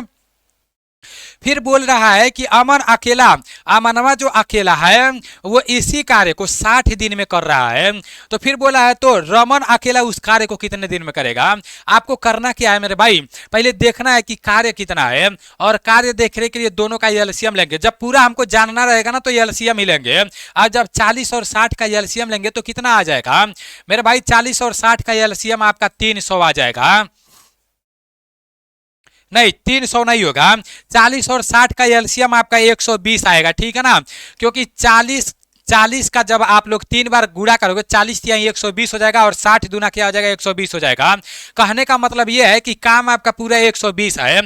फिर बोल रहा है कि अमन अकेला, अमनवा जो अकेला है वो इसी कार्य को 60 दिन में कर रहा है। तो फिर बोला है तो रमन अकेला उस कार्य को कितने दिन में करेगा। आपको करना क्या है मेरे भाई, पहले देखना है कि कार्य कितना है, और कार्य देखने के लिए दोनों का एलसीएम लेंगे। जब पूरा हमको जानना रहेगा ना तो एलसीएम ही लेंगे। और जब 40 और 60 का एलसीएम लेंगे तो कितना आ जाएगा मेरे भाई, 40 और 60 का एलसीएम आपका 300 आ जाएगा। नहीं 300 नहीं होगा, 40 और 60 का एलसीएम आपका 120 आएगा, ठीक है ना। क्योंकि 40 का जब आप लोग 3 बार गुणा करोगे 40 या 120 हो जाएगा, और 60 दूना क्या हो जाएगा 120 हो जाएगा। कहने का मतलब ये है कि काम आपका पूरा 120 है।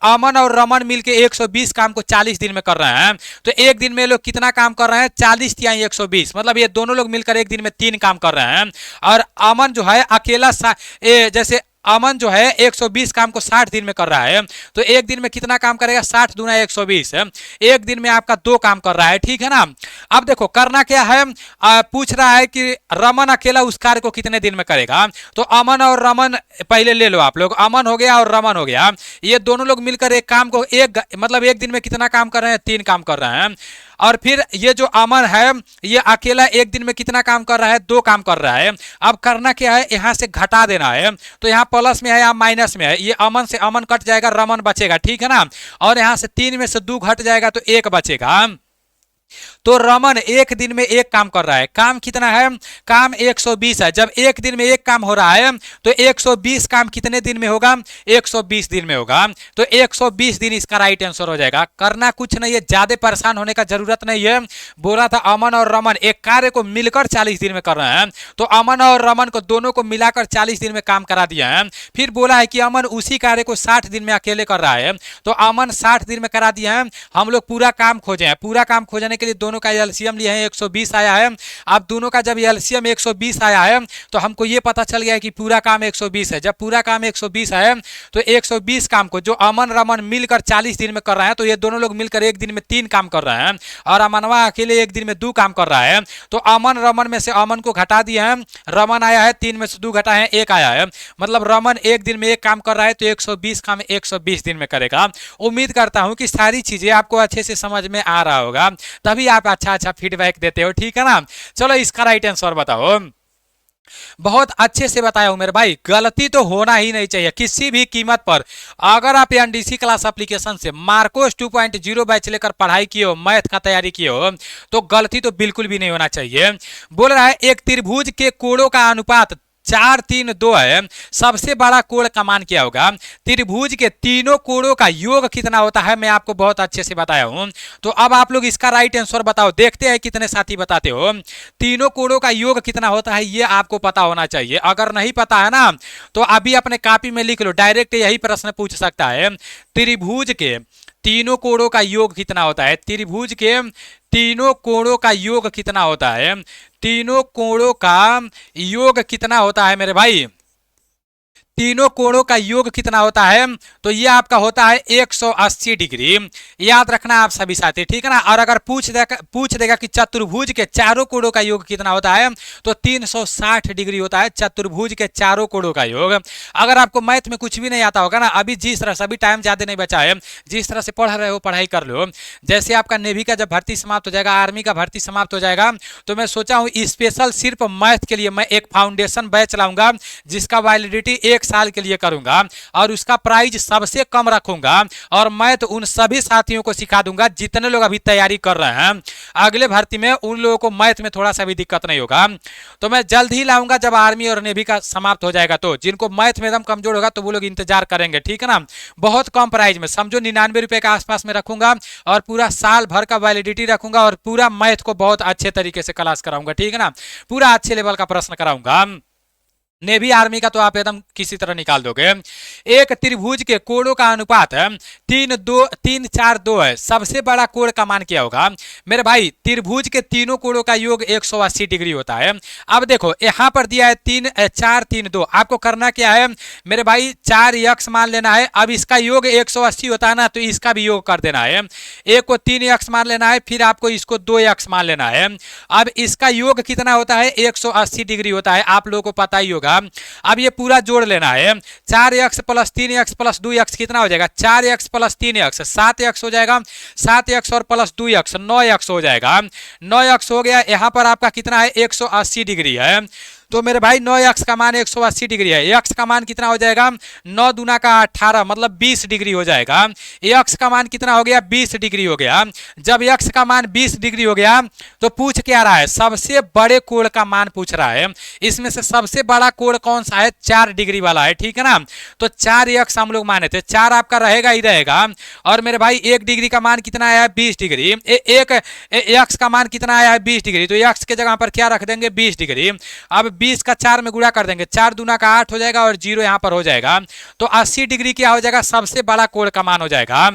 अमन और रमन मिलके 120 काम को 40 दिन में कर रहे हैं। तो एक दिन में लोग कितना काम कर रहे हैं, 40 या 120, मतलब ये दोनों लोग मिलकर एक दिन में 3 काम कर रहे हैं। और अमन जो है अकेला जैसे अमन जो है 120 काम को 60 दिन में कर रहा है, तो एक दिन में कितना काम करेगा, 60 दूना 120 है, एक दिन में आपका 2 काम कर रहा है, ठीक है ना। अब देखो करना क्या है, पूछ रहा है कि रमन अकेला उस कार्य को कितने दिन में करेगा। तो अमन और रमन पहले ले लो आप लोग, अमन हो गया और रमन हो गया, ये दोनों लोग मिलकर एक काम को मतलब एक दिन में कितना काम कर रहे हैं, 3 काम कर रहे हैं। और फिर ये जो अमन है ये अकेला एक दिन में कितना काम कर रहा है, 2 काम कर रहा है। अब करना क्या है, यहां से घटा देना है, तो यहाँ प्लस में है या माइनस में है, ये अमन से अमन कट जाएगा, रमन बचेगा, ठीक है ना। और यहाँ से 3 में से 2 घट जाएगा तो 1 बचेगा। तो रमन एक दिन में 1 काम कर रहा है, काम कितना है, काम 120 है। जब एक दिन में 1 काम हो रहा है तो 120 काम कितने दिन में होगा, 120 दिन में होगा। तो 120 दिन इसका राइट आंसर हो जाएगा। करना कुछ नहीं है, ज्यादा परेशान होने का जरूरत नहीं है। बोला था अमन और रमन एक कार्य को मिलकर 40 दिन में कर रहे हैं, तो अमन और रमन को दोनों को मिलाकर 40 दिन में काम करा दिया है। फिर बोला है कि अमन उसी कार्य को 60 दिन में अकेले कर रहा है, तो अमन 60 दिन में करा दिया है। हम लोग पूरा काम खोजे हैं, पूरा काम खोजने के लिए दोनों का एलसीएम लिए हैं, 120 आया है। अब दोनों का जब एलसीएम 120 आया है तो हमको ये पता चल गया है कि पूरा काम 120 है। जब पूरा काम 120 है तो 120 काम को जो अमन रमन मिलकर 40 दिन में कर रहे हैं, तो ये दोनों लोग मिलकर एक दिन में 3 काम कर रहे हैं, और अमनवा अकेले एक दिन में 2 काम कर रहा है। तो अमन रमन में से अमन को घटा दिए हैं, रमन आया है, 3 में से 2 घटा है, 1 आया है, मतलब रमन एक दिन में 1 काम कर रहा है, तो 120 काम 120 दिन में करेगा। उम्मीद करता हूं कि सारी चीजें आपको अच्छे से समझ में आ रहा होगा, तभी आप अच्छा फीडबैक देते हो, ठीक है ना। चलो इसका राइट आंसर बताओ। बहुत अच्छे से बताया हूं मेरे भाई, गलती तो होना ही नहीं चाहिए किसी भी कीमत पर। अगर आप एनडीसी क्लास एप्लीकेशन से मार्कोस 2.0 बैच लेकर पढ़ाई किए हो, मैथ का तैयारी किए हो, तो गलती तो बिल्कुल भी नहीं होना चाहिए। बोल रहा है एक त्रिभुज के कोणों का अनुपात 4 3 2 है, सबसे बड़ा कोण का मान क्या होगा। त्रिभुज के तीनों कोणों का योग कितना होता है, मैं आपको बहुत अच्छे से बताया हूं। तो अब आप लोग इसका राइट आंसर बताओ, देखते हैं कितने साथी बताते हो। तीनों कोणों का योग कितना होता है ये आपको पता होना चाहिए। अगर नहीं पता है ना तो अभी अपने कॉपी में लिख लो, डायरेक्ट यही प्रश्न पूछ सकता है। त्रिभुज के तीनों कोणों का योग कितना होता है, त्रिभुज के तीनों कोणों का योग कितना होता है, तीनों कोणों का योग कितना होता है मेरे भाई, तीनों कोणों का योग कितना होता है, तो ये आपका होता है 180 डिग्री। याद रखना आप सभी साथी, ठीक है ना। और अगर पूछ देगा कि चतुर्भुज के चारों कोणों का योग कितना होता है, तो 360 डिग्री होता है चतुर्भुज के चारों कोणों का योग। अगर आपको मैथ में कुछ भी नहीं आता होगा ना, अभी जिस तरह से अभी टाइम ज्यादा नहीं बचा है, जिस तरह से पढ़ रहे हो पढ़ाई कर लो। जैसे आपका नेवी का जब भर्ती समाप्त हो जाएगा, आर्मी का भर्ती समाप्त हो जाएगा, तो मैं सोचा हूँ स्पेशल सिर्फ मैथ के लिए मैं एक फाउंडेशन बैच लाऊंगा, जिसका वैलिडिटी 1 साल के लिए करूंगा, और उसका प्राइस सबसे कम रखूंगा, और मैं तो उन सभी साथियों को सिखा दूंगा जितने लोग अभी तैयारी कर रहे हैं। अगले भर्ती में उन लोगों को मैथ में थोड़ा सा भी दिक्कत नहीं होगा। तो मैं जल्द ही लाऊंगा जब आर्मी और नेवी का समाप्त हो जाएगा। तो जिनको मैथ में एकदम कमजोर होगा तो वो लोग इंतजार करेंगे, ठीक है ना। बहुत कम प्राइस में, समझो 99 रुपए के आसपास में रखूंगा, और पूरा साल भर का वैलिडिटी रखूंगा, और पूरा मैथ को बहुत अच्छे तरीके से क्लास कराऊंगा, ठीक है ना। पूरा अच्छे लेवल का प्रश्न कराऊंगा। नेवी आर्मी का तो आप एकदम किसी तरह निकाल दोगे। एक त्रिभुज के कोणों का अनुपात है 3 4 2 है, सबसे बड़ा कोण का मान क्या होगा मेरे भाई। त्रिभुज के तीनों कोणों का योग 180 डिग्री होता है। अब देखो यहां पर दिया है 3 4 3 2, आपको करना क्या है मेरे भाई, 4 यक्स मान लेना है। अब इसका योग 180 होता है ना, तो इसका भी योग कर देना है। एक को 3 यक्स मान लेना है, फिर आपको इसको 2 यक्स मान लेना है। अब इसका योग कितना होता है, 180 डिग्री होता है, आप लोगों को पता ही होगा। होगा। अब ये पूरा जोड़ लेना है। 4x plus 3x plus 2x कितना हो जाएगा? 4x प्लस 3x 7x हो जाएगा। 7x और प्लस 2x 9x हो जाएगा। 9x हो गया। यहाँ पर आपका कितना है? 180 डिग्री है। तो मेरे भाई 9x का मान 180 डिग्री है। x का मान कितना हो जाएगा? 9 दूना का 18 मतलब 20 डिग्री हो जाएगा। x का मान कितना हो गया? 20 डिग्री हो गया। जब x का मान 20 डिग्री हो गया तो पूछ क्या रहा है? सबसे बड़े कोण का मान पूछ रहा है। इसमें से सबसे बड़ा कोण कौन सा है? 4 डिग्री वाला है, ठीक है ना। तो 4x हम लोग माने थे, 4 आपका रहेगा ही रहेगा। और मेरे भाई 1 डिग्री का मान कितना आया है? 20 डिग्री। एक x का मान कितना आया है? 20 डिग्री। तो x के जगह पर क्या रख देंगे? 20 डिग्री। अब 20 का 4 में गुणा कर देंगे, 4 दूना का 8 हो जाएगा और 0 यहां पर हो जाएगा। तो 80 डिग्री क्या हो जाएगा? सबसे बड़ा कोण का मान हो जाएगा।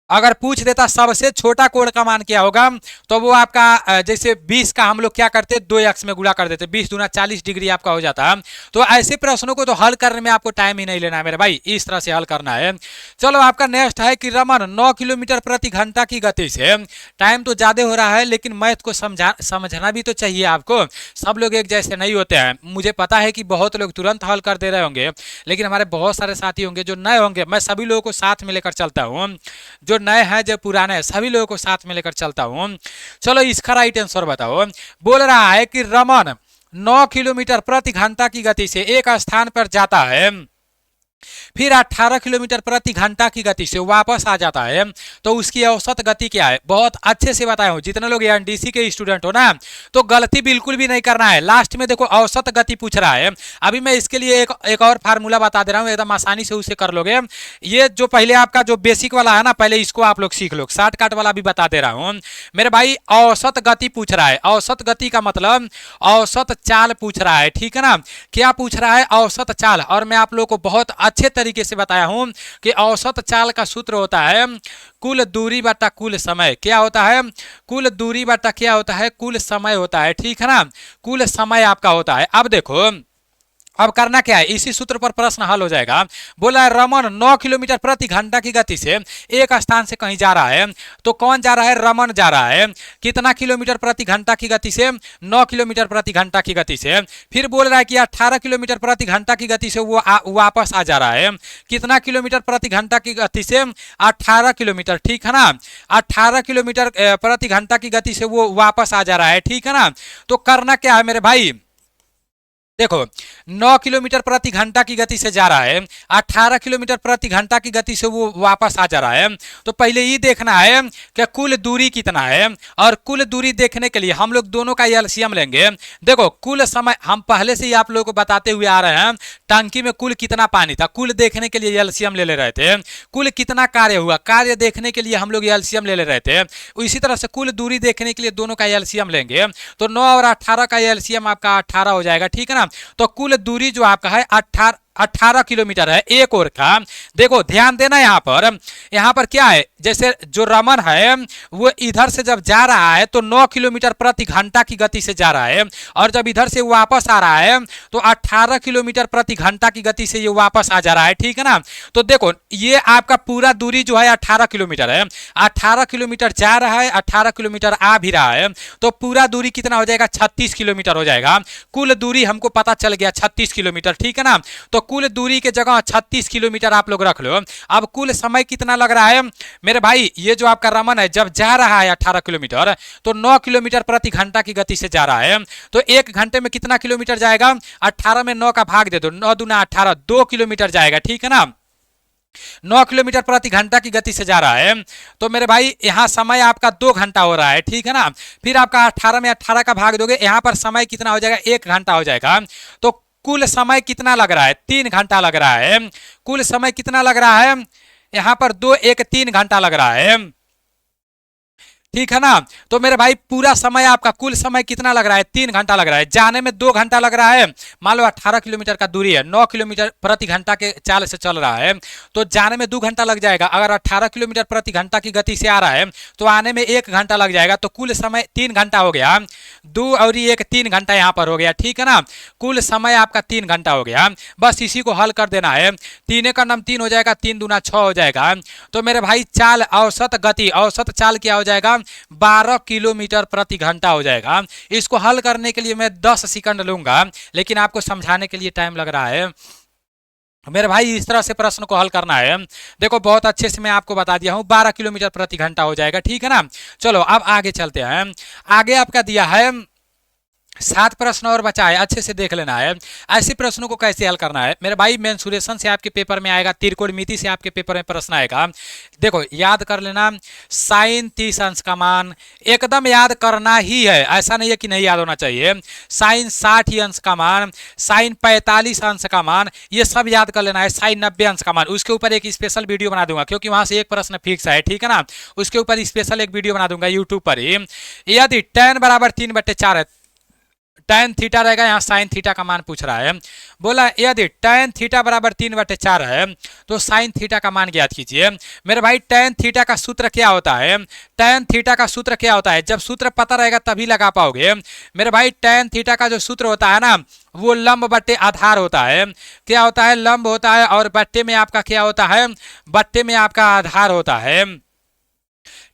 अगर पूछ देता सबसे छोटा कोण का मान क्या होगा, तो वो आपका जैसे 20 का हम लोग क्या करते? 2x में गुणा कर देते, 20 दूना 40 डिग्री आपका हो जाता। तो ऐसे प्रश्नों को तो हल करने में आपको टाइम ही नहीं लेना है मेरे भाई, इस तरह से हल करना है। चलो आपका नेक्स्ट है कि रमन 9 किलोमीटर प्रति घंटा की गति से, टाइम तो ज्यादा हो रहा है लेकिन मैथ को समझना भी तो चाहिए आपको। सब लोग एक जैसे नहीं होते हैं। मुझे पता है कि बहुत लोग तुरंत हल कर दे रहे होंगे, लेकिन हमारे बहुत सारे साथी होंगे जो नए होंगे। मैं सभी लोगों को साथ में लेकर चलता हूँ, जो नए हैं जो पुराने हैं, सभी लोगों को साथ में लेकर चलता हूं। चलो इसका राइट आंसर बताओ। बोल रहा है कि रमन 9 किलोमीटर प्रति घंटा की गति से एक स्थान पर जाता है, फिर 18 किलोमीटर प्रति घंटा की गति से वापस आ जाता है, तो उसकी औसत गति क्या है? बहुत अच्छे से बताया हूं। जितने लोग एनडीसी के स्टूडेंट हो ना, तो गलती बिल्कुल भी नहीं करना है। लास्ट में देखो औसत गति पूछ रहा है। अभी मैं इसके लिए एक और फार्मूला बता दे रहा हूं, एकदम आसानी से उसे कर लोगे। ये जो पहले आपका जो बेसिक वाला है ना, पहले इसको आप लोग सीख लो। शॉर्टकट वाला भी बता दे रहा हूं मेरे भाई। औसत गति पूछ रहा है। औसत गति का मतलब औसत चाल पूछ रहा है, ठीक है ना। क्या पूछ रहा है? औसत चाल। और मैं आप लोग को बहुत अच्छे तरीके से बताया हूं कि औसत चाल का सूत्र होता है कुल दूरी बटा कुल समय। क्या होता है? कुल दूरी बटा क्या होता है? कुल समय होता है, ठीक है ना। कुल समय आपका होता है। अब देखो अब करना क्या है, इसी सूत्र पर प्रश्न हल हो जाएगा। बोला है रमन 9 किलोमीटर प्रति घंटा की गति से एक स्थान से कहीं जा रहा है। तो कौन जा रहा है? रमन जा रहा है। कितना किलोमीटर प्रति घंटा की गति से? 9 किलोमीटर प्रति घंटा की गति से। फिर बोल रहा है कि 18 किलोमीटर प्रति घंटा की गति से वो वापस आ जा रहा है। कितना किलोमीटर प्रति घंटा की गति से? 18 किलोमीटर, ठीक है ना। 18 किलोमीटर प्रति घंटा की गति से वो वापस आ जा रहा है, ठीक है ना। तो करना क्या है मेरे भाई? देखो 9 किलोमीटर प्रति घंटा की गति से जा रहा है, 18 किलोमीटर प्रति घंटा की गति से वो वापस आ जा रहा है। तो पहले ये देखना है कि कुल दूरी कितना है, और कुल दूरी देखने के लिए हम लोग दोनों का एलसीएम लेंगे। देखो कुल समय हम पहले से ही आप लोगों को बताते हुए आ रहे हैं, टंकी में कुल कितना पानी था, कुल देखने के लिए एलसीएम ले रहे थे। कुल कितना कार्य हुआ, कार्य देखने के लिए हम लोग एलसीएम ले रहे थे। इसी तरह से कुल दूरी देखने के लिए दोनों का एलसीएम लेंगे। तो 9 और 18 का एलसीएम आपका 18 हो जाएगा, ठीक है ना। तो कुल दूरी जो आपका है 18 किलोमीटर है एक ओर का। देखो ध्यान देना यहाँ पर क्या है, जैसे जो रमन है वो इधर से जब जा रहा है तो 9 किलोमीटर प्रति घंटा की गति से जा रहा है, और जब इधर से वापस आ रहा है तो 18 किलोमीटर प्रति घंटा की गति से ये वापस आ जा रहा है, ठीक है ना। तो देखो ये आपका पूरा दूरी जो है 18 किलोमीटर है। 18 किलोमीटर जा रहा है, 18 किलोमीटर आ भी रहा है, तो पूरा दूरी कितना हो जाएगा? 36 किलोमीटर हो जाएगा। कुल दूरी हमको पता चल गया 36 किलोमीटर, ठीक है ना। तो कुल दूरी के जगह 36 किलोमीटर आप लोग रख लो। अब कुल समय कितना लग रहा है मेरे भाई? ये जो आपका रमन है जब जा रहा है 18 किलोमीटर, तो 9 किलोमीटर प्रति घंटा की गति से जा रहा है। तो एक घंटे में कितना किलोमीटर जाएगा? 18 में 9 का भाग दे दो, 9 दूना 18, 2 किलोमीटर जाएगा, ठीक है ना। 9 किलोमीटर प्रति घंटा की गति से जा रहा है। तो मेरे भाई यहाँ समय आपका 2 घंटा हो रहा है, ठीक है ना। फिर आपका 18 में 18 का भाग दोगे, यहाँ पर समय कितना हो जाएगा? 1 घंटा हो जाएगा। तो कुल समय कितना लग रहा है? 3 घंटा लग रहा है। कुल समय कितना लग रहा है? यहाँ पर 2 1 3 घंटा लग रहा है, ठीक है ना। तो मेरे भाई पूरा समय आपका कुल समय कितना लग रहा है? 3 घंटा लग रहा है। जाने में 2 घंटा लग रहा है। मान लो 18 किलोमीटर का दूरी है, 9 किलोमीटर प्रति घंटा के चाल से चल रहा है, तो जाने में 2 घंटा लग जाएगा। अगर 18 किलोमीटर प्रति घंटा की गति से आ रहा है तो आने में 1 घंटा लग जाएगा। तो कुल समय 3 घंटा हो गया। 2 और 1 3 घंटा यहाँ पर हो गया, ठीक है ना। कुल समय आपका 3 घंटा हो गया। बस इसी को हल कर देना है। 3 का नाम 3 हो जाएगा, 3 दूना 6 हो जाएगा। तो मेरे भाई चाल औसत गति, औसत चाल क्या हो जाएगा? 12 किलोमीटर प्रति घंटा हो जाएगा। इसको हल करने के लिए मैं 10 सेकंड लूंगा, लेकिन आपको समझाने के लिए टाइम लग रहा है मेरे भाई। इस तरह से प्रश्न को हल करना है। देखो बहुत अच्छे से मैं आपको बता दिया हूं, 12 किलोमीटर प्रति घंटा हो जाएगा, ठीक है ना। चलो अब आगे चलते हैं। आगे आपका दिया है 7 प्रश्न और बचा है, अच्छे से देख लेना है। ऐसे प्रश्नों को कैसे हल करना है मेरे भाई, मेंसुरेशन से आपके पेपर में आएगा, त्रिकोणमिति से आपके पेपर में प्रश्न आएगा। देखो याद कर लेना, साइन 30 अंश का मान एकदम याद करना ही है, ऐसा नहीं है कि नहीं याद होना चाहिए। साइन 60 ही अंश का मान, साइन 45 अंश का मान, ये सब याद कर लेना है। साइन 90 अंश का मान, उसके ऊपर एक स्पेशल वीडियो बना दूंगा, क्योंकि वहां से एक प्रश्न फिक्स है, ठीक है ना। उसके ऊपर स्पेशल एक वीडियो बना दूंगा यूट्यूब पर ही। यदि tan बराबर 3/4 है, tan थीटा रहेगा, यहाँ साइन थीटा का मान पूछ रहा है। बोला यदि tan थीटा बराबर 3/4 है तो साइन थीटा का मान ज्ञात कीजिए। मेरे भाई tan थीटा का सूत्र क्या होता है, tan थीटा का सूत्र क्या होता है, जब सूत्र पता रहेगा तभी लगा पाओगे मेरे भाई। tan थीटा का जो सूत्र होता है ना, वो लंब बट्टे आधार होता है। क्या होता है, लंब होता है, और बट्टे में आपका क्या होता है, बट्टे में आपका आधार होता है।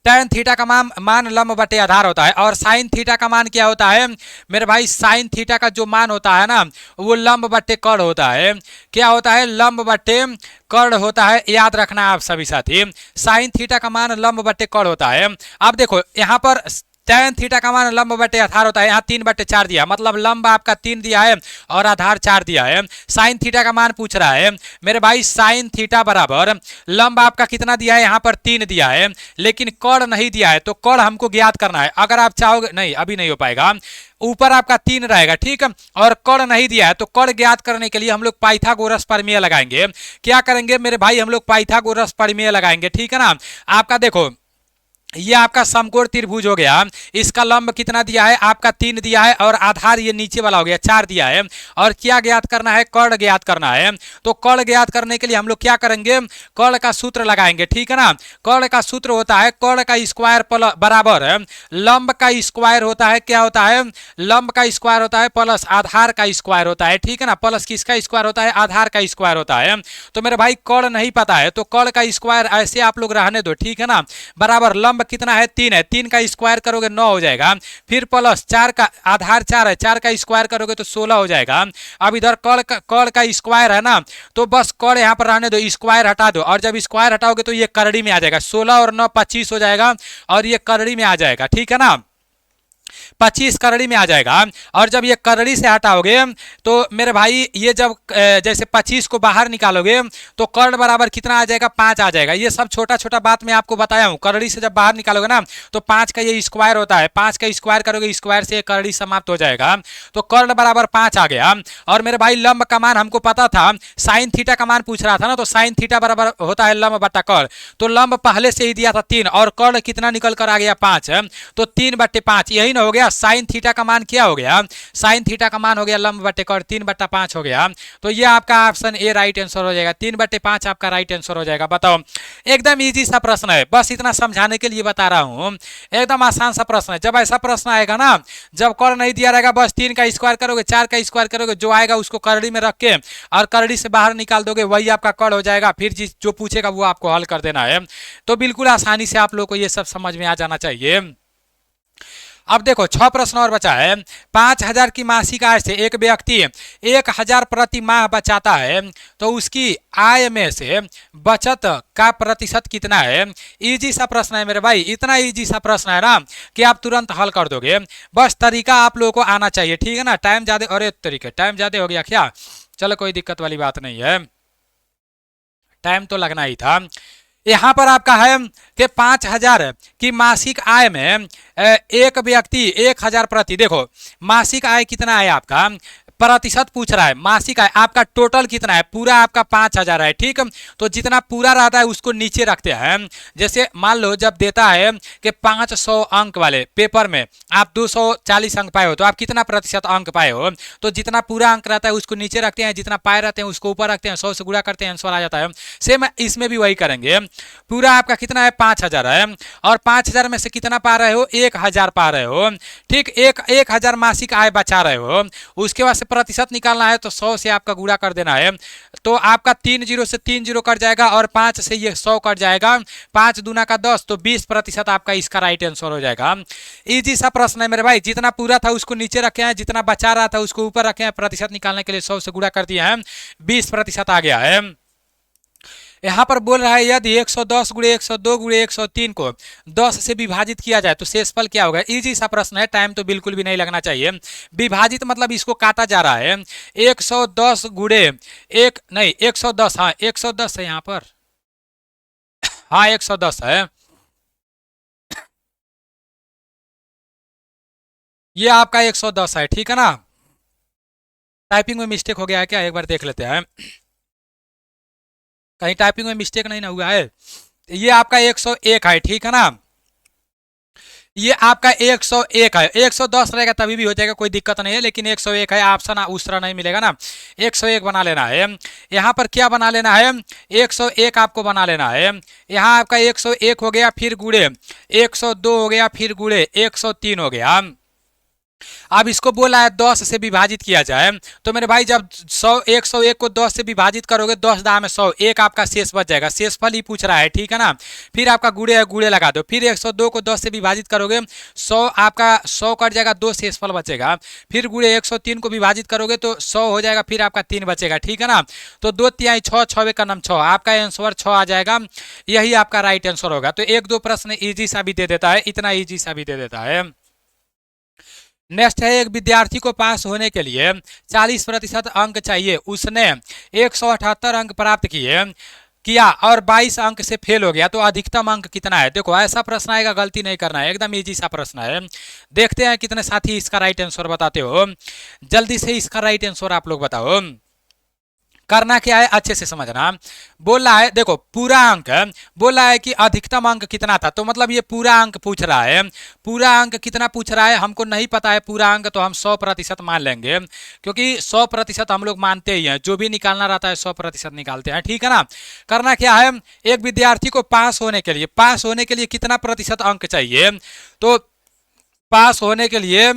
tan थीटा का मान लंब बटे आधार होता है। और साइन थीटा का मान क्या होता है मेरे भाई, साइन थीटा का जो मान होता है ना, वो लंब बटे कर्ण होता है। क्या होता है, लंब बटे कर्ण होता है, याद रखना आप सभी साथी। साइन थीटा का मान लंब बटे कर्ण होता है। अब देखो यहाँ पर tan थीटा का मान लंब बटे आधार होता है, यहाँ 3/4 दिया, मतलब लंब आपका 3 दिया है और आधार 4 दिया है। साइन थीटा का मान पूछ रहा है मेरे भाई, साइन थीटा बराबर लंब आपका कितना दिया है, यहाँ पर 3 दिया है, लेकिन कर्ण नहीं दिया है, तो कर्ण हमको ज्ञात करना है। अगर आप चाहोगे, नहीं अभी नहीं हो पाएगा, ऊपर आपका 3 रहेगा, ठीक है, और कर्ण नहीं दिया है, तो कर्ण ज्ञात करने के लिए हम लोग पाइथागोरस प्रमेय लगाएंगे। क्या करेंगे मेरे भाई, हम लोग पाइथागोरस प्रमेय लगाएंगे, ठीक है ना। आपका देखो ये आपका समकोण त्रिभुज हो गया, इसका लंब कितना दिया है, आपका 3 दिया है, और आधार ये नीचे वाला हो गया 4 दिया है। और क्या ज्ञात करना है, कर्ण ज्ञात करना है। तो कर्ण ज्ञात करने के लिए हम लोग क्या करेंगे, कर्ण का सूत्र लगाएंगे, ठीक है ना। कर्ण का सूत्र होता है कर्ण का स्क्वायर बराबर लंब का स्क्वायर होता है। क्या होता है, लंब का स्क्वायर होता है प्लस आधार का स्क्वायर होता है, ठीक है ना। प्लस किसका स्क्वायर होता है, आधार का स्क्वायर होता है। तो मेरे भाई कर्ण नहीं पता है, तो कर्ण का स्क्वायर ऐसे आप लोग रहने दो, ठीक है ना। बराबर लंब कितना है, 3 है, 3 का स्क्वायर करोगे 9 हो जाएगा, फिर प्लस 4 का आधार 4 है, 4 का स्क्वायर करोगे तो 16 हो जाएगा। अब इधर कर्ण का स्क्वायर है ना, तो बस कर्ण यहाँ पर रहने दो, स्क्वायर हटा दो, और जब स्क्वायर हटाओगे तो ये करड़ी में आ जाएगा, 16 और 9 25 हो जाएगा, और ये करड़ी में आ जाएगा, ठीक है ना। 25 करड़ी में आ जाएगा। और जब ये करड़ी से हटाओगे तो मेरे भाई ये जब जैसे 25 को बाहर निकालोगे तो कर्ण बराबर कितना आ जाएगा, 5 आ जाएगा। ये सब छोटा छोटा बात मैं आपको बताया हूँ। करड़ी से जब बाहर निकालोगे ना तो 5 का ये स्क्वायर होता है, 5 का स्क्वायर करोगे, स्क्वायर से करड़ी समाप्त हो जाएगा, तो कर्ण बराबर 5 आ गया। और मेरे भाई लंब का मान हमको पता था, साइन थीटा का मान पूछ रहा था ना, तो साइन थीटा बराबर होता है लंब बटा कर्ण, तो लंब पहले से ही दिया था 3, और कर्ण कितना निकल कर आ गया 5, तो 3/5 यही ना हो गया। साइन थीटा का मान क्या हो गया, साइन थीटा का मान हो गया लंब बटे कर्ण, 3/5 हो गया। तो ये आपका ऑप्शन ए राइट आंसर हो जाएगा, 3/5 आपका राइट आंसर हो जाएगा। बताओ, एकदम इजी सा प्रश्न है, बस इतना समझाने के लिए बता रहा हूं, एकदम आसान सा प्रश्न है। जब ऐसा प्रश्न आएगा ना, जब कर्ण नहीं दिया रहेगा, बस 3 का स्क्वायर करोगे, 4 का स्क्वायर करोगे, जो आएगा उसको करड़ी में रख के और करड़ी से बाहर निकाल दोगे, वही आपका कर्ण हो जाएगा। फिर जो पूछेगा वो आपको हल कर देना है। तो बिल्कुल आसानी से आप लोग को ये सब समझ में आ जाना चाहिए। अब देखो 6 प्रश्न और बचा है। 5,000 की मासिक आय से एक व्यक्ति 1,000 प्रति माह बचाता है, तो उसकी आय में से बचत का प्रतिशत कितना है। इजी सा प्रश्न है मेरे भाई, इतना इजी सा प्रश्न है ना कि आप तुरंत हल कर दोगे। बस तरीका आप लोगों को आना चाहिए, ठीक है ना। टाइम ज्यादा, अरे तरीके टाइम ज्यादा हो गया क्या, चलो कोई दिक्कत वाली बात नहीं है, टाइम तो लगना ही था। यहाँ पर आपका है कि 5,000 की मासिक आय में एक व्यक्ति 1,000 प्रति, देखो मासिक आय कितना है आपका, प्रतिशत पूछ रहा है। मासिक आय आपका टोटल कितना है, पूरा आपका 5,000 है, ठीक। तो जितना पूरा रहता है उसको नीचे रखते हैं। जैसे मान लो जब देता है कि 500 अंक वाले पेपर में आप 240 अंक पाए हो, तो आप कितना प्रतिशत अंक पाए हो, तो जितना पूरा अंक रहता है उसको नीचे रखते हैं, जितना पाए रहते हैं उसको ऊपर रखते हैं, 100 से गुणा करते हैं, आंसर आ जाता है। सेम इसमें भी वही करेंगे। पूरा आपका कितना है, 5,000 है, और 5,000 में से कितना पा रहे हो, 1,000 पा रहे हो, ठीक। 1,000 मासिक आय बचा रहे हो। उसके बाद से 20% निकालना है तो 100 से आपका गुणा कर देना है। तो आपका 3 जीरो से 3 जीरो कट जाएगा और 5 से ये 100 कट जाएगा, 5 दूना का 10, तो 20% आपका इसका राइट आंसर हो जाएगा। इजी सा प्रश्न है मेरे भाई, जितना पूरा था उसको नीचे रखे हैं, जितना बचा रहा था उसको ऊपर रखे हैं, प्रतिशत निकालने के लिए 100 से गुणा कर दिया है, 20% आ गया है। यहाँ पर बोल रहा है यदि 110 गुणे 102 गुणे 103 को 10 से विभाजित किया जाए तो शेषफल क्या होगा। इजी सा प्रश्न है, टाइम तो बिल्कुल भी नहीं लगना चाहिए। विभाजित मतलब इसको काटा जा रहा है। 110 गुणे एक नहीं 110, हाँ 110 है यहाँ पर, हाँ 110 है। ये आपका 110 है, ठीक है ना। टाइपिंग में मिस्टेक हो गया है क्या, एक बार देख लेते हैं, कहीं टाइपिंग में मिस्टेक नहीं ना हुआ है। ये आपका 101 है, ठीक है ना। ये आपका 101 है, 110 रहेगा तभी भी हो जाएगा, कोई दिक्कत नहीं है, लेकिन 101 है, ऑप्शन उस तरह नहीं मिलेगा ना। 101 बना लेना है। यहाँ पर क्या बना लेना है, 101 आपको बना लेना है। यहाँ आपका 101 हो गया, फिर गुणे 102 हो गया, फिर गुणे 103 हो गया। अब इसको बोला है 10 से विभाजित किया जाए, तो मेरे भाई जब 101 को 10 से विभाजित करोगे, 10 दाम में 100, एक आपका शेष बच जाएगा, शेषफल ही पूछ रहा है, ठीक है ना। फिर आपका गुणे है, गुणे लगा दो, फिर 102 को 10 से विभाजित करोगे, 100 आपका 100 कट जाएगा, 2 शेषफल बचेगा। फिर गुणे 103 को विभाजित करोगे तो 100 हो जाएगा, फिर आपका 3 बचेगा, ठीक है ना। तो 2 तिहाई 6, 6 का नाम 6, आपका आंसर 6 आ जाएगा, यही आपका राइट आंसर होगा। तो 1-2 प्रश्न ईजी सा भी दे देता है, इतना ईजी सा भी दे देता है। नेक्स्ट है, एक विद्यार्थी को पास होने के लिए 40% अंक चाहिए, उसने 178 अंक प्राप्त किया और 22 अंक से फेल हो गया, तो अधिकतम अंक कितना है। देखो ऐसा प्रश्न आएगा, गलती नहीं करना है, एकदम इजी सा प्रश्न है। देखते हैं कितने साथी इसका राइट आंसर बताते हो, जल्दी से इसका राइट आंसर आप लोग बताओ। करना क्या है, अच्छे से समझना। बोल रहा है, देखो पूरा अंक बोल रहा है कि अधिकतम अंक कितना था, तो मतलब ये पूरा अंक पूछ रहा है। पूरा अंक कितना पूछ रहा है, हमको नहीं पता है पूरा अंक, तो हम 100% मान लेंगे, क्योंकि 100% हम लोग मानते ही हैं, जो भी निकालना रहता है 100% निकालते हैं, ठीक है ना। करना क्या है, एक विद्यार्थी को पास होने के लिए कितना प्रतिशत अंक चाहिए, तो पास होने के लिए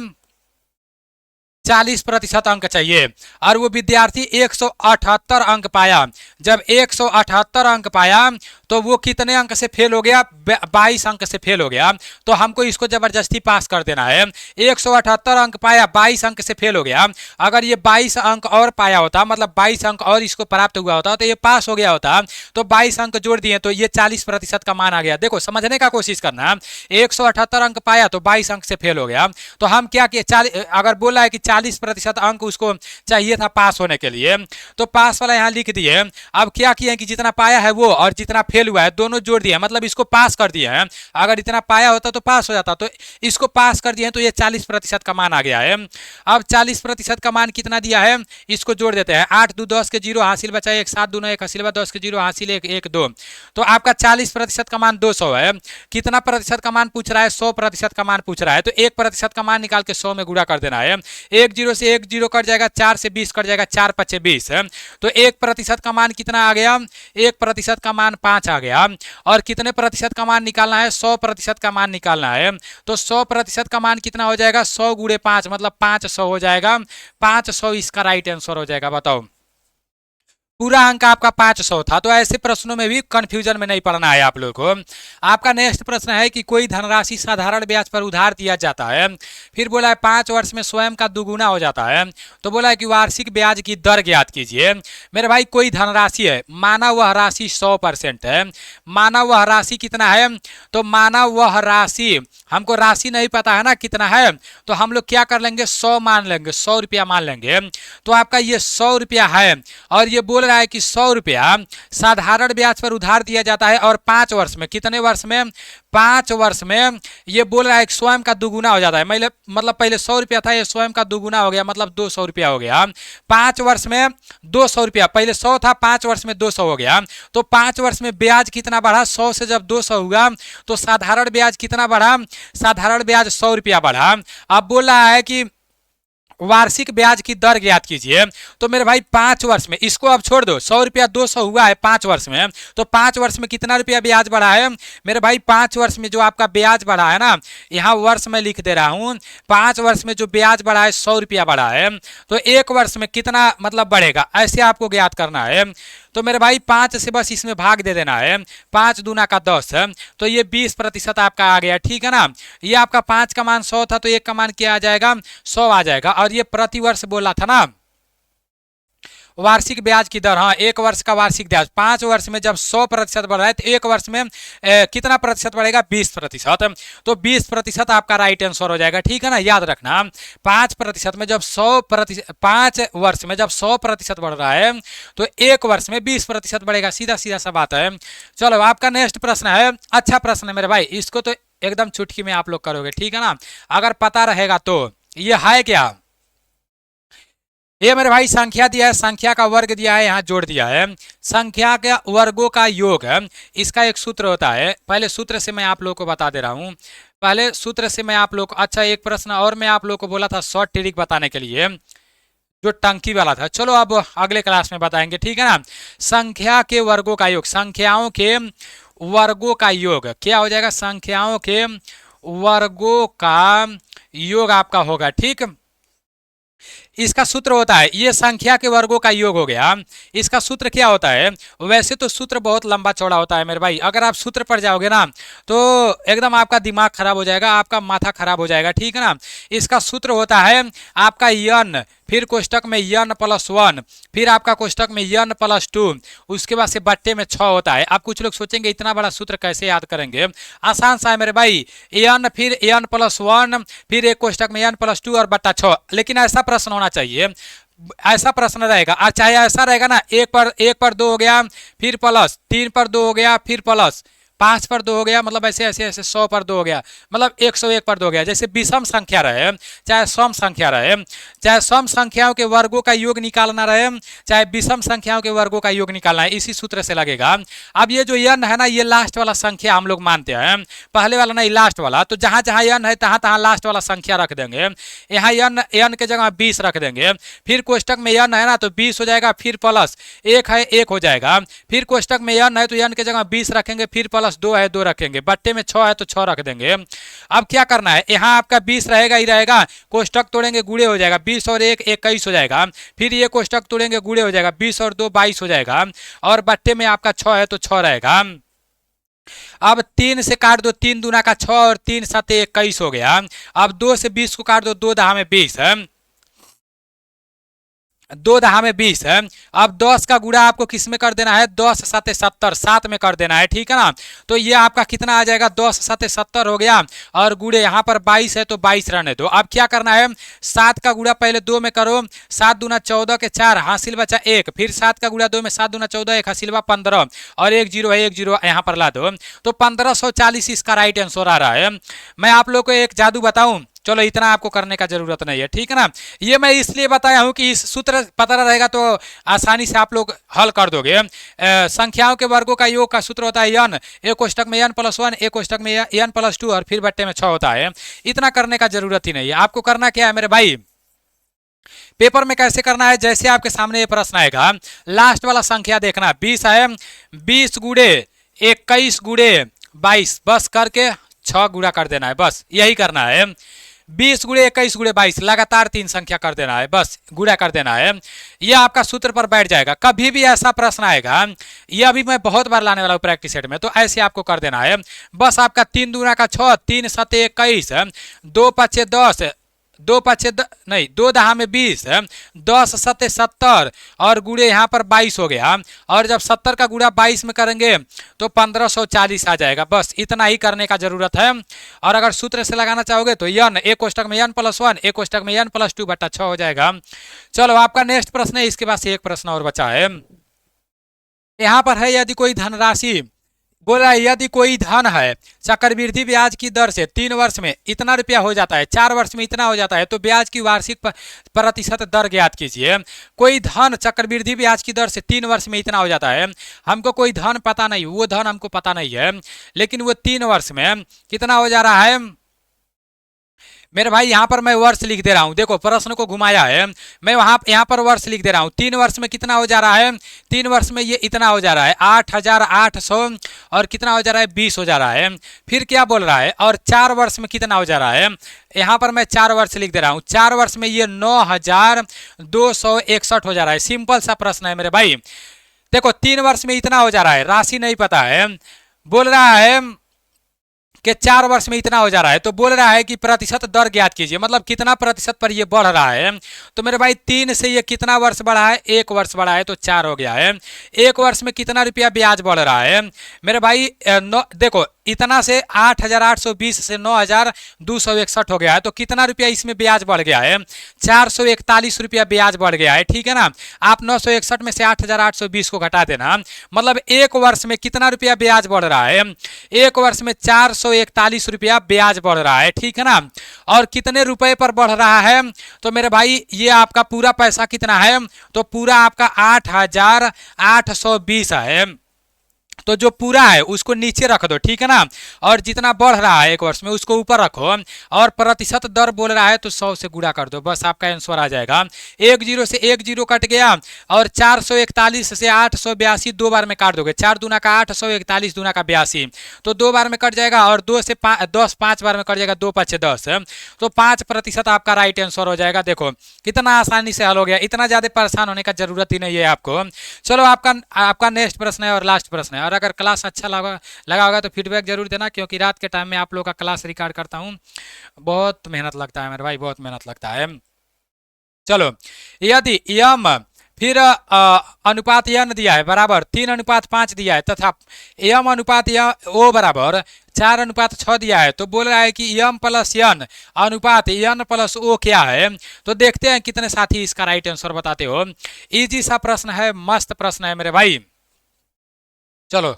40% अंक चाहिए, और वो विद्यार्थी 178 अंक पाया। जब 178 अंक पाया तो वो कितने अंक से फेल हो गया, 22 अंक से फेल हो गया, तो हमको इसको जबरदस्ती पास कर देना है। 178 अंक पाया, 22 अंक से फेल हो गया, अगर ये 22 अंक और पाया होता, मतलब 22 अंक और इसको प्राप्त हुआ होता तो ये पास हो गया होता, तो 22 अंक जोड़ दिए तो ये 40% का मान आ गया। देखो समझने का कोशिश करना, 178 अंक पाया तो 22 अंक से फेल हो गया, तो हम क्या किए, अगर बोला है कि 40% अंक उसको चाहिए था पास होने के लिए, तो पास वाला यहाँ लिख दिए। अब क्या किए कि जितना पाया है वो और जितना फेल हुआ है दोनों जोड़ दिए, मतलब इसको पास कर दिए हैं। अगर इतना पाया होता तो पास हो जाता, तो इसको पास कर दिए, तो ये 40% का मान आ गया है। अब 40% का मान कितना दिया है, इसको जोड़ देते हैं। 8 2 10 के 0 हासिल बचा 1, 7 2 9 1 हासिल 10 के 0 हासिल 1 1 2, तो आपका 40% का मान 200 है। कितना प्रतिशत का मान पूछ रहा है, 100% का मान पूछ रहा है, तो 1% का मान निकाल के 100 में गुणा कर देना है। 1 0 से 1 0 कट जाएगा, 4 से 20 कट जाएगा, 4 5 20, तो 1% का मान कितना आ गया, 1% का मान 5 आ गया। और कितने प्रतिशत का मान निकालना है, 100% का मान निकालना है, तो 100% का मान कितना हो जाएगा, 100 गुणे 5 मतलब 500 हो जाएगा, 500 इसका राइट आंसर हो जाएगा। बताओ पूरा अंक आपका 500 था, तो ऐसे प्रश्नों में भी कंफ्यूजन में नहीं पड़ना है आप लोगों को। आपका नेक्स्ट प्रश्न है कि कोई धनराशि साधारण ब्याज पर उधार दिया जाता है, फिर बोला है 5 वर्ष में स्वयं का दुगुना हो जाता है, तो बोला है कि वार्षिक ब्याज की दर ज्ञात कीजिए। मेरे भाई कोई धनराशि है, माना वह राशि 100% है, माना वह राशि कितना है, तो माना वह राशि, हमको राशि नहीं पता है ना कितना है, तो हम लोग क्या कर लेंगे, 100 मान लेंगे, 100 रुपया मान लेंगे। तो आपका ये 100 रुपया है, और ये बोल रहा है कि 100 रुपया साधारण ब्याज पर उधार दिया जाता है, और 5 वर्ष में, कितने वर्ष में, 5 वर्ष में ये बोल रहा है कि स्वयं का दुगुना हो जाता है। मतलब पहले 100 रुपया था, ये स्वयं का दुगुना हो गया, मतलब 200 रुपया हो गया। 5 वर्ष में 200 रुपया, पहले 100 था, 5 वर्ष में 200 हो गया, तो 5 वर्ष में ब्याज कितना बढ़ा, 100 से जब 200 हुआ तो साधारण ब्याज कितना बढ़ा, साधारण ब्याज 100 रुपया बढ़ा। अब बोल रहा है कि वार्षिक ब्याज की दर ज्ञात कीजिए। तो मेरे भाई 5 वर्ष में, इसको अब छोड़ दो, 100 रुपया 200 हुआ है 5 वर्ष में, तो 5 वर्ष में कितना रुपया ब्याज बढ़ा है मेरे भाई? 5 वर्ष में जो आपका ब्याज बढ़ा है ना, यहाँ वर्ष में लिख दे रहा हूँ, 5 वर्ष में जो ब्याज बढ़ा है 100 रुपया बढ़ा है, तो 1 वर्ष में कितना मतलब बढ़ेगा, ऐसे आपको ज्ञात करना है। तो मेरे भाई 5 से बस इसमें भाग दे देना है, 5 दूना का 10 है, तो ये 20% आपका आ गया, ठीक है ना। ये आपका 5 का मान 100 था, तो 1 का मान क्या आ जाएगा? 100 आ जाएगा। और ये प्रति वर्ष बोला था ना, वार्षिक ब्याज की दर, हाँ 1 वर्ष का वार्षिक ब्याज, 5 वर्ष में जब 100% बढ़ रहा है तो 1 वर्ष में कितना प्रतिशत बढ़ेगा? 20%। तो 20% आपका राइट आंसर हो जाएगा, ठीक है ना। याद रखना 5% में जब 100%, 5 वर्ष में जब 100% बढ़ रहा है तो 1 वर्ष में 20% बढ़ेगा, सीधा सीधा सा बात है। चलो आपका नेक्स्ट प्रश्न है, अच्छा प्रश्न है मेरे भाई, इसको तो एकदम चुटकी में आप लोग करोगे, ठीक है ना, अगर पता रहेगा तो। ये है क्या? ये मेरे भाई संख्या दिया है, संख्या का वर्ग दिया है, यहाँ जोड़ दिया है, संख्या के वर्गों का योग है, इसका एक सूत्र होता है। पहले सूत्र से मैं आप लोगों को बता दे रहा हूँ, पहले सूत्र से मैं आप लोग को, अच्छा एक प्रश्न और मैं आप लोगों को बोला था शॉर्ट ट्रिक बताने के लिए, जो टंकी वाला था, चलो अब अगले क्लास में बताएंगे, ठीक है ना। संख्या के वर्गों का योग, संख्याओं के वर्गों का योग क्या हो जाएगा? संख्याओं के वर्गों का योग आपका होगा, ठीक। इसका सूत्र होता है, ये संख्या के वर्गों का योग हो गया, इसका सूत्र क्या होता है? वैसे तो सूत्र बहुत लंबा चौड़ा होता है मेरे भाई, अगर आप सूत्र पर जाओगे ना तो एकदम आपका दिमाग खराब हो जाएगा, आपका माथा खराब हो जाएगा, ठीक है ना। इसका सूत्र होता है आपका यन, फिर कोष्टक में यन प्लस 1, फिर आपका कोष्टक में यन प्लस 2, उसके बाद से बट्टे में 6 होता है। आप कुछ लोग सोचेंगे इतना बड़ा सूत्र कैसे याद करेंगे, आसान सा है मेरे भाई, यन फिर यन प्लस 1, फिर एक कोष्टक में यन प्लस 2 और बट्टा 6। लेकिन ऐसा प्रश्न होना चाहिए, ऐसा प्रश्न रहेगा, और चाहे ऐसा रहेगा ना, एक पर 2 हो गया, फिर प्लस 3 पर 2 हो गया, फिर प्लस 5 पर 2 हो गया, मतलब ऐसे ऐसे ऐसे 100 पर 2 हो गया, मतलब 101 पर 2 हो गया। जैसे विषम संख्या रहे चाहे सम संख्या रहे, चाहे सम संख्याओं के वर्गों का योग निकालना रहे, चाहे विषम संख्याओं के वर्गों का योग निकालना है, इसी सूत्र से लगेगा। अब ये जो यन है ना, ये लास्ट वाला संख्या हम लोग मानते हैं, पहले वाला नहीं लास्ट वाला, तो जहां जहां यन है तहां तहां लास्ट वाला संख्या रख देंगे। यहाँ यन के जगह 20 रख देंगे, फिर कोष्टक में यन है ना तो 20 हो जाएगा, फिर प्लस 1 है 1 हो जाएगा, फिर कोष्टक में यन है तो यन के जगह 20 रखेंगे, फिर प्लस 2 है 2 रखेंगे, बट्टे में 6 है तो 6 रख देंगे। अब क्या करना है, यहाँ आपका 20 रहेगा ही रहेगा, कोष्टक तोड़ेंगे गुणे हो जाएगा, 20 और 1 21 हो जाएगा, फिर ये कोष्टक तोड़ेंगे गुणे हो जाएगा, 20 और 2 22 हो जाएगा, और बट्टे में आपका 6 है तो 6 रहेगा। अब 3 से काट दो, 3 दूना का 6 और 3 सते 21 हो गया। अब 2 से 20 को काट दो, 2 दहा में 20 है, 2 दहा में 20 है। अब 10 का गुणा आपको किस में कर देना है? 10 सते 70, 7 में कर देना है, ठीक है ना। तो ये आपका कितना आ जाएगा? 10 सते 70 हो गया, और गुणे यहाँ पर 22 है तो 22 रहने दो। अब क्या करना है, 7 का गुणा पहले 2 में करो, 7 दूना 14 के 4, हासिल बचा 1, फिर 7 का गुणा 2 में, 7 दूना 14, 1 हासिल बा 15, और 1 जीरो है, 1 जीरो यहाँ पर ला दो, तो 1540 इसका राइट आंसर आ रहा है। मैं आप लोग को एक जादू बताऊं, चलो इतना आपको करने का जरूरत नहीं है, ठीक है ना। ये मैं इसलिए बताया हूं कि इस सूत्र पता रहेगा तो आसानी से आप लोग हल कर दोगे। संख्याओं के वर्गों का योग का सूत्र होता है यन, एक कोष्टक में यन प्लस 1, एक कोष्टक में यन प्लस 2, और फिर बट्टे में 6 होता है। इतना करने का जरूरत ही नहीं है। आपको करना क्या है मेरे भाई, पेपर में कैसे करना है, जैसे आपके सामने ये प्रश्न आएगा, लास्ट वाला संख्या देखना, 20 है, 20 गुणे 21 गुणे 22, बस करके 6 गुणा कर देना है, बस यही करना है। 20 गुणे 21 गुणे 22, लगातार 3 संख्या कर देना है, बस गुणा कर देना है। यह आपका सूत्र पर बैठ जाएगा। कभी भी ऐसा प्रश्न आएगा, यह अभी मैं बहुत बार लाने वाला हूँ प्रैक्टिस सेट में, तो ऐसे आपको कर देना है। बस आपका 3 दूना का 6, 3 सते 21, 2 पचे 10, 2 पचे नहीं 2 दहा में 20, 10 सते 70, और गुणे यहाँ पर 22 हो गया, और जब 70 का गुणा 22 में करेंगे तो 1540 आ जाएगा। बस इतना ही करने का जरूरत है। और अगर सूत्र से लगाना चाहोगे तो यन, एक कोष्टक में यन प्लस 1, एक कोष्टक में यन प्लस 2 बट्टा 6 हो जाएगा। चलो आपका नेक्स्ट प्रश्न है, इसके बाद से एक प्रश्न और बचा है। यहाँ पर है, यदि कोई धनराशि, बोल रहा है यदि कोई धन है चक्रवृद्धि ब्याज की दर से 3 वर्ष में इतना रुपया हो जाता है, 4 वर्ष में इतना हो जाता है, तो ब्याज की वार्षिक प्रतिशत दर ज्ञात कीजिए। कोई धन चक्रवृद्धि ब्याज की दर से 3 वर्ष में इतना हो जाता है, हमको कोई धन पता नहीं, वो धन हमको पता नहीं है, लेकिन वो 3 वर्ष में कितना हो जा रहा है, मेरे भाई यहाँ पर मैं वर्ष लिख दे रहा हूँ, देखो प्रश्न को घुमाया है, मैं वहाँ यहाँ पर वर्ष लिख दे रहा हूँ। 3 वर्ष में कितना हो जा रहा है, 3 वर्ष में ये इतना हो जा रहा है 8,800 और कितना हो जा रहा है 20 हो जा रहा है। फिर क्या बोल रहा है, और 4 वर्ष में कितना हो जा रहा है, यहाँ पर मैं 4 वर्ष लिख दे रहा हूँ। 4 वर्ष में ये 9,261 हो जा रहा है। सिंपल सा प्रश्न है मेरे भाई। देखो 3 वर्ष में इतना हो जा रहा है, राशि नहीं पता है, बोल रहा है कि 4 वर्ष में इतना हो जा रहा है, तो बोल रहा है कि प्रतिशत दर ज्ञात कीजिए, मतलब कितना प्रतिशत पर ये बढ़ रहा है। तो मेरे भाई 3 से ये कितना वर्ष बढ़ा है, 1 वर्ष बढ़ा है, तो 4 हो गया है। 1 वर्ष में कितना रुपया ब्याज बढ़ रहा है मेरे भाई, देखो इतना से 8,820 से 9,261 हो गया है, तो कितना रुपया इसमें ब्याज बढ़ गया है, 441 रुपया ब्याज बढ़ गया है, ठीक है ना। आप 961 में से 8,820 को घटा देना, मतलब 1 वर्ष में कितना रुपया ब्याज बढ़ रहा है, 1 वर्ष में 441 रुपया ब्याज बढ़ रहा है, ठीक है ना। और कितने रुपए पर बढ़ रहा है, तो मेरे भाई ये आपका पूरा पैसा कितना है, तो पूरा आपका 8,820 है। तो जो पूरा है उसको नीचे रख दो, ठीक है ना, और जितना बढ़ रहा है 1 वर्ष में उसको ऊपर रखो, और प्रतिशत दर बोल रहा है तो 100 से गुणा कर दो, बस आपका आंसर आ जाएगा। 1 0 से 1 0 कट गया, और 441 से 882 दो बार में काट दोगे, 4 दूना का 8, 141 दूना का 82, तो 2 बार में कट जाएगा, और 2 से 10 5 बार में कट जाएगा, 2 5 10, तो 5% आपका राइट आंसर हो जाएगा। देखो कितना आसानी से हल हो गया, इतना ज़्यादा परेशान होने का जरूरत ही नहीं है आपको। चलो आपका नेक्स्ट प्रश्न है और लास्ट प्रश्न है, और अगर क्लास अच्छा लगा होगा तो फीडबैक जरूर देना, क्योंकि रात के टाइम में आप लोगों का क्लास रिकॉर्ड करता हूँ, बहुत मेहनत लगता है मेरे भाई, बहुत मेहनत लगता है। चलो यदि यम फिर अनुपात यन दिया है बराबर 3:5 दिया है, तथा यम अनुपात ओ बराबर 4:6 दिया है, तो बोल रहा है कि यम प्लस यन अनुपात यन प्लस ओ क्या है। तो देखते हैं कितने साथी इसका राइट आंसर बताते हो। इजी सा प्रश्न है, मस्त प्रश्न है मेरे भाई। चलो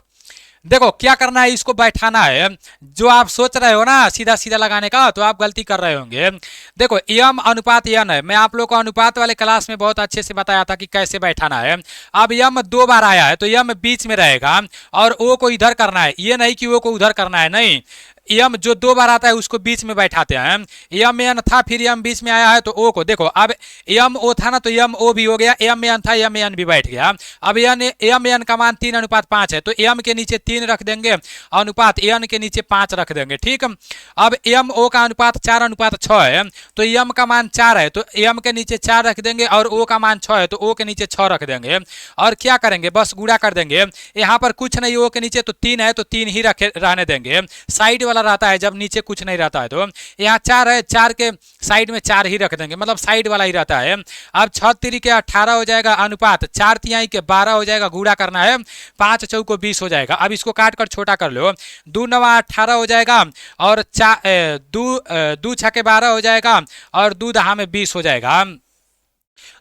देखो क्या करना है, इसको बैठाना है। जो आप सोच रहे हो ना सीधा सीधा लगाने का, तो आप गलती कर रहे होंगे। देखो यम अनुपात यन है, मैं आप लोग को अनुपात वाले क्लास में बहुत अच्छे से बताया था कि कैसे बैठाना है। अब यम 2 बार आया है, तो यम बीच में रहेगा, और ओ को इधर करना है, ये नहीं कि ओ को उधर करना है, नहीं, यम जो 2 बार आता है उसको बीच में बैठाते हैं। यम एन था, फिर यम बीच में आया है, तो ओ को देखो, अब यम ओ था ना, तो यम ओ भी हो गया, यम एन था, यम एन भी बैठ गया। अब यम एन का मान 3:5 है, तो यम के नीचे 3 रख देंगे, अनुपात एन के नीचे 5 रख देंगे, ठीक। अब यम ओ का अनुपात 4:6 है, तो यम का मान 4 है, तो यम के नीचे 4 रख देंगे, और ओ का मान 6 है, तो ओ के नीचे 6 रख देंगे, और क्या करेंगे, बस गुणा कर देंगे। यहाँ पर कुछ नहीं, ओ के नीचे तो 3 है, तो 3 ही रहने देंगे, साइड वाला रहता है जब नीचे कुछ नहीं रहता है। तो यहाँ 4 है, 4 के साइड में 4 ही रख देंगे, मतलब साइड वाला ही रहता है। अब 6 3 के 18 हो जाएगा, अनुपात 4 तिहाई के 12 हो जाएगा, गुणा करना है, 5 चौको 20 हो जाएगा। अब इसको काट कर छोटा कर लो, 2 9 18 हो जाएगा, और 2 6 12 हो जाएगा, और 2 दहा में 20 हो जाएगा।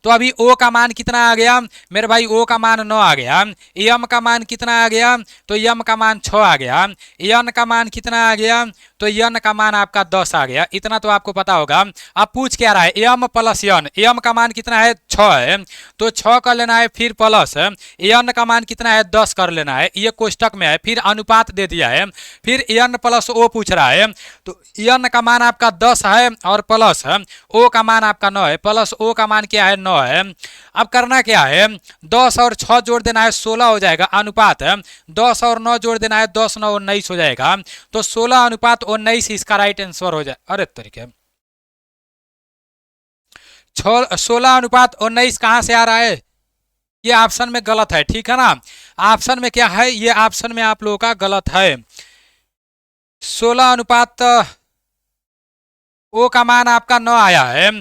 तो अभी ओ का मान कितना आ गया मेरे भाई, ओ का मान 9 आ गया। यम का मान कितना आ गया, तो यम का मान 6 आ गया। यन का मान कितना आ गया, तो यन का मान आपका 10 आ गया। इतना तो आपको पता होगा। अब पूछ क्या रहा है, यम प्लस यन, यम का मान कितना है 6 है, तो 6 कर लेना है, फिर प्लस यन का मान कितना है 10 कर लेना है, ये कोष्टक में है, फिर अनुपात दे दिया है, फिर यन प्लस ओ पूछ रहा है, तो यन का मान आपका 10 है, और प्लस ओ का मान आपका 9 है, प्लस ओ का मान क्या है 9 है। अब करना क्या है, 10 और 6 जोड़ देना है, 16 हो जाएगा, अनुपात 10 और 9 जोड़ देना है, 10 9 19 हो जाएगा, तो 16 अनुपात 19 इसका राइट आंसर हो जाए। अरे तरीके 16 अनुपात 19 कहां से आ रहा है, ये ऑप्शन में गलत है, ठीक है ना। ऑप्शन में क्या है, ये ऑप्शन में आप लोगों का गलत है। 16 अनुपात ओ का मान आपका 9 आया है,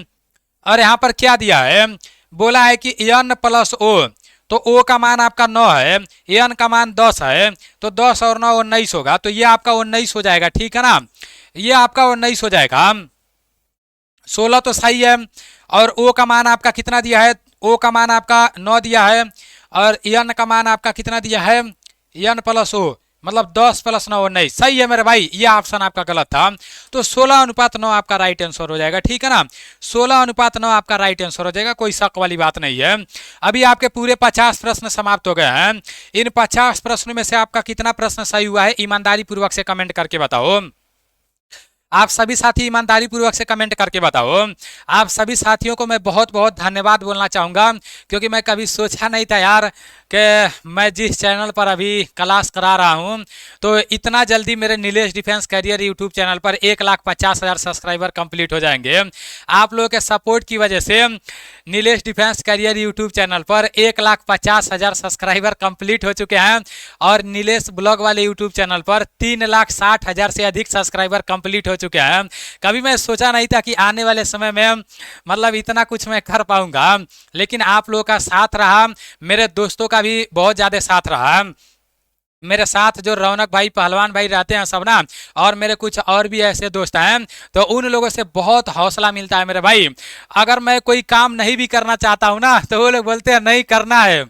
और यहाँ पर क्या दिया है, बोला है कि एन प्लस ओ, तो ओ का मान आपका 9 है, एन का मान 10 है, तो 10 और 9 19 होगा, तो ये आपका 19 हो जाएगा, ठीक है ना, ये आपका 19 हो जाएगा। 16 तो सही है, और ओ का मान आपका कितना दिया है, ओ का मान आपका 9 दिया है, और एन का मान आपका कितना दिया है, एन प्लस ओ, मतलब 10 + 9 19, सही है मेरे भाई, ये ऑप्शन आपका गलत था। तो 16 अनुपात 9 आपका राइट आंसर हो जाएगा, ठीक है ना, 16 अनुपात 9 आपका राइट आंसर हो जाएगा, कोई शक वाली बात नहीं है। अभी आपके पूरे 50 प्रश्न समाप्त हो गए हैं। इन 50 प्रश्नों में से आपका कितना प्रश्न सही हुआ है, ईमानदारी पूर्वक से कमेंट करके बताओ। आप सभी साथी ईमानदारी पूर्वक से कमेंट करके बताओ। आप सभी साथियों को मैं बहुत बहुत धन्यवाद बोलना चाहूँगा, क्योंकि मैं कभी सोचा नहीं था यार कि मैं जिस चैनल पर अभी क्लास करा रहा हूँ तो इतना जल्दी मेरे Nilesh defence career YouTube channel पर 1,50,000 सब्सक्राइबर कंप्लीट हो जाएंगे। आप लोगों के सपोर्ट की वजह से Nilesh defence career YouTube channel पर 1,50,000 सब्सक्राइबर कंप्लीट हो चुके हैं और नीलेश ब्लॉग वाले यूट्यूब चैनल पर 3,60,000 से अधिक सब्सक्राइबर कंप्लीट हो चुके हैं। कभी मैं सोचा नहीं था कि आने वाले समय में मतलब इतना कुछ मैं कर पाऊंगा, लेकिन आप लोगों का साथ रहा, मेरे दोस्तों का भी बहुत ज़्यादा साथ रहा। मेरे साथ जो रौनक भाई, पहलवान भाई रहते हैं सब ना, और मेरे कुछ और भी ऐसे दोस्त हैं, तो उन लोगों से बहुत हौसला मिलता है मेरे भाई। अगर मैं कोई काम नहीं भी करना चाहता हूँ ना, तो वो लोग बोलते हैं नहीं करना है,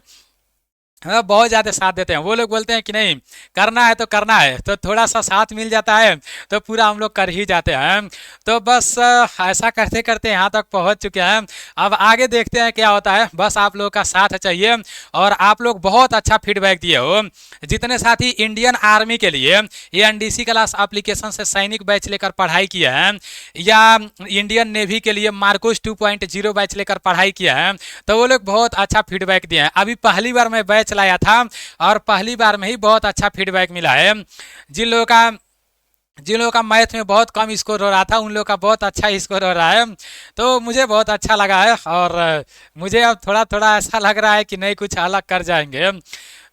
हाँ बहुत ज़्यादा साथ देते हैं। वो लोग बोलते हैं कि नहीं करना है तो करना है, तो थोड़ा सा साथ मिल जाता है तो पूरा हम लोग कर ही जाते हैं। तो बस ऐसा करते करते यहाँ तक पहुँच चुके हैं। अब आगे देखते हैं क्या होता है, बस आप लोगों का साथ चाहिए। और आप लोग बहुत अच्छा फीडबैक दिए हो। जितने साथी इंडियन आर्मी के लिए ये एनडीसी क्लास एप्लीकेशन से सैनिक बैच लेकर पढ़ाई किए हैं, या इंडियन नेवी के लिए मार्कोस 2.0 बैच लेकर पढ़ाई किया है, तो वो लोग बहुत अच्छा फीडबैक दिए हैं। अभी पहली बार मैं बैच लाया था और पहली बार में ही बहुत अच्छा फीडबैक मिला है। जिन लोगों का मैथ में बहुत कम स्कोर हो रहा था, उन लोगों का बहुत अच्छा स्कोर हो रहा है, तो मुझे बहुत अच्छा लगा है। और मुझे अब थोड़ा थोड़ा ऐसा लग रहा है कि नहीं कुछ अलग कर जाएंगे।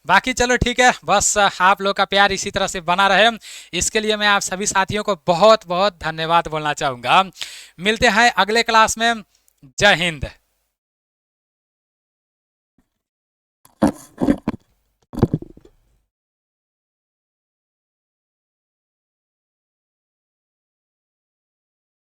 बाकी चलो ठीक है, बस आप लोग का प्यार इसी तरह से बना रहे, इसके लिए मैं आप सभी साथियों को बहुत बहुत धन्यवाद बोलना चाहूँगा। मिलते हैं अगले क्लास में। जय हिंद।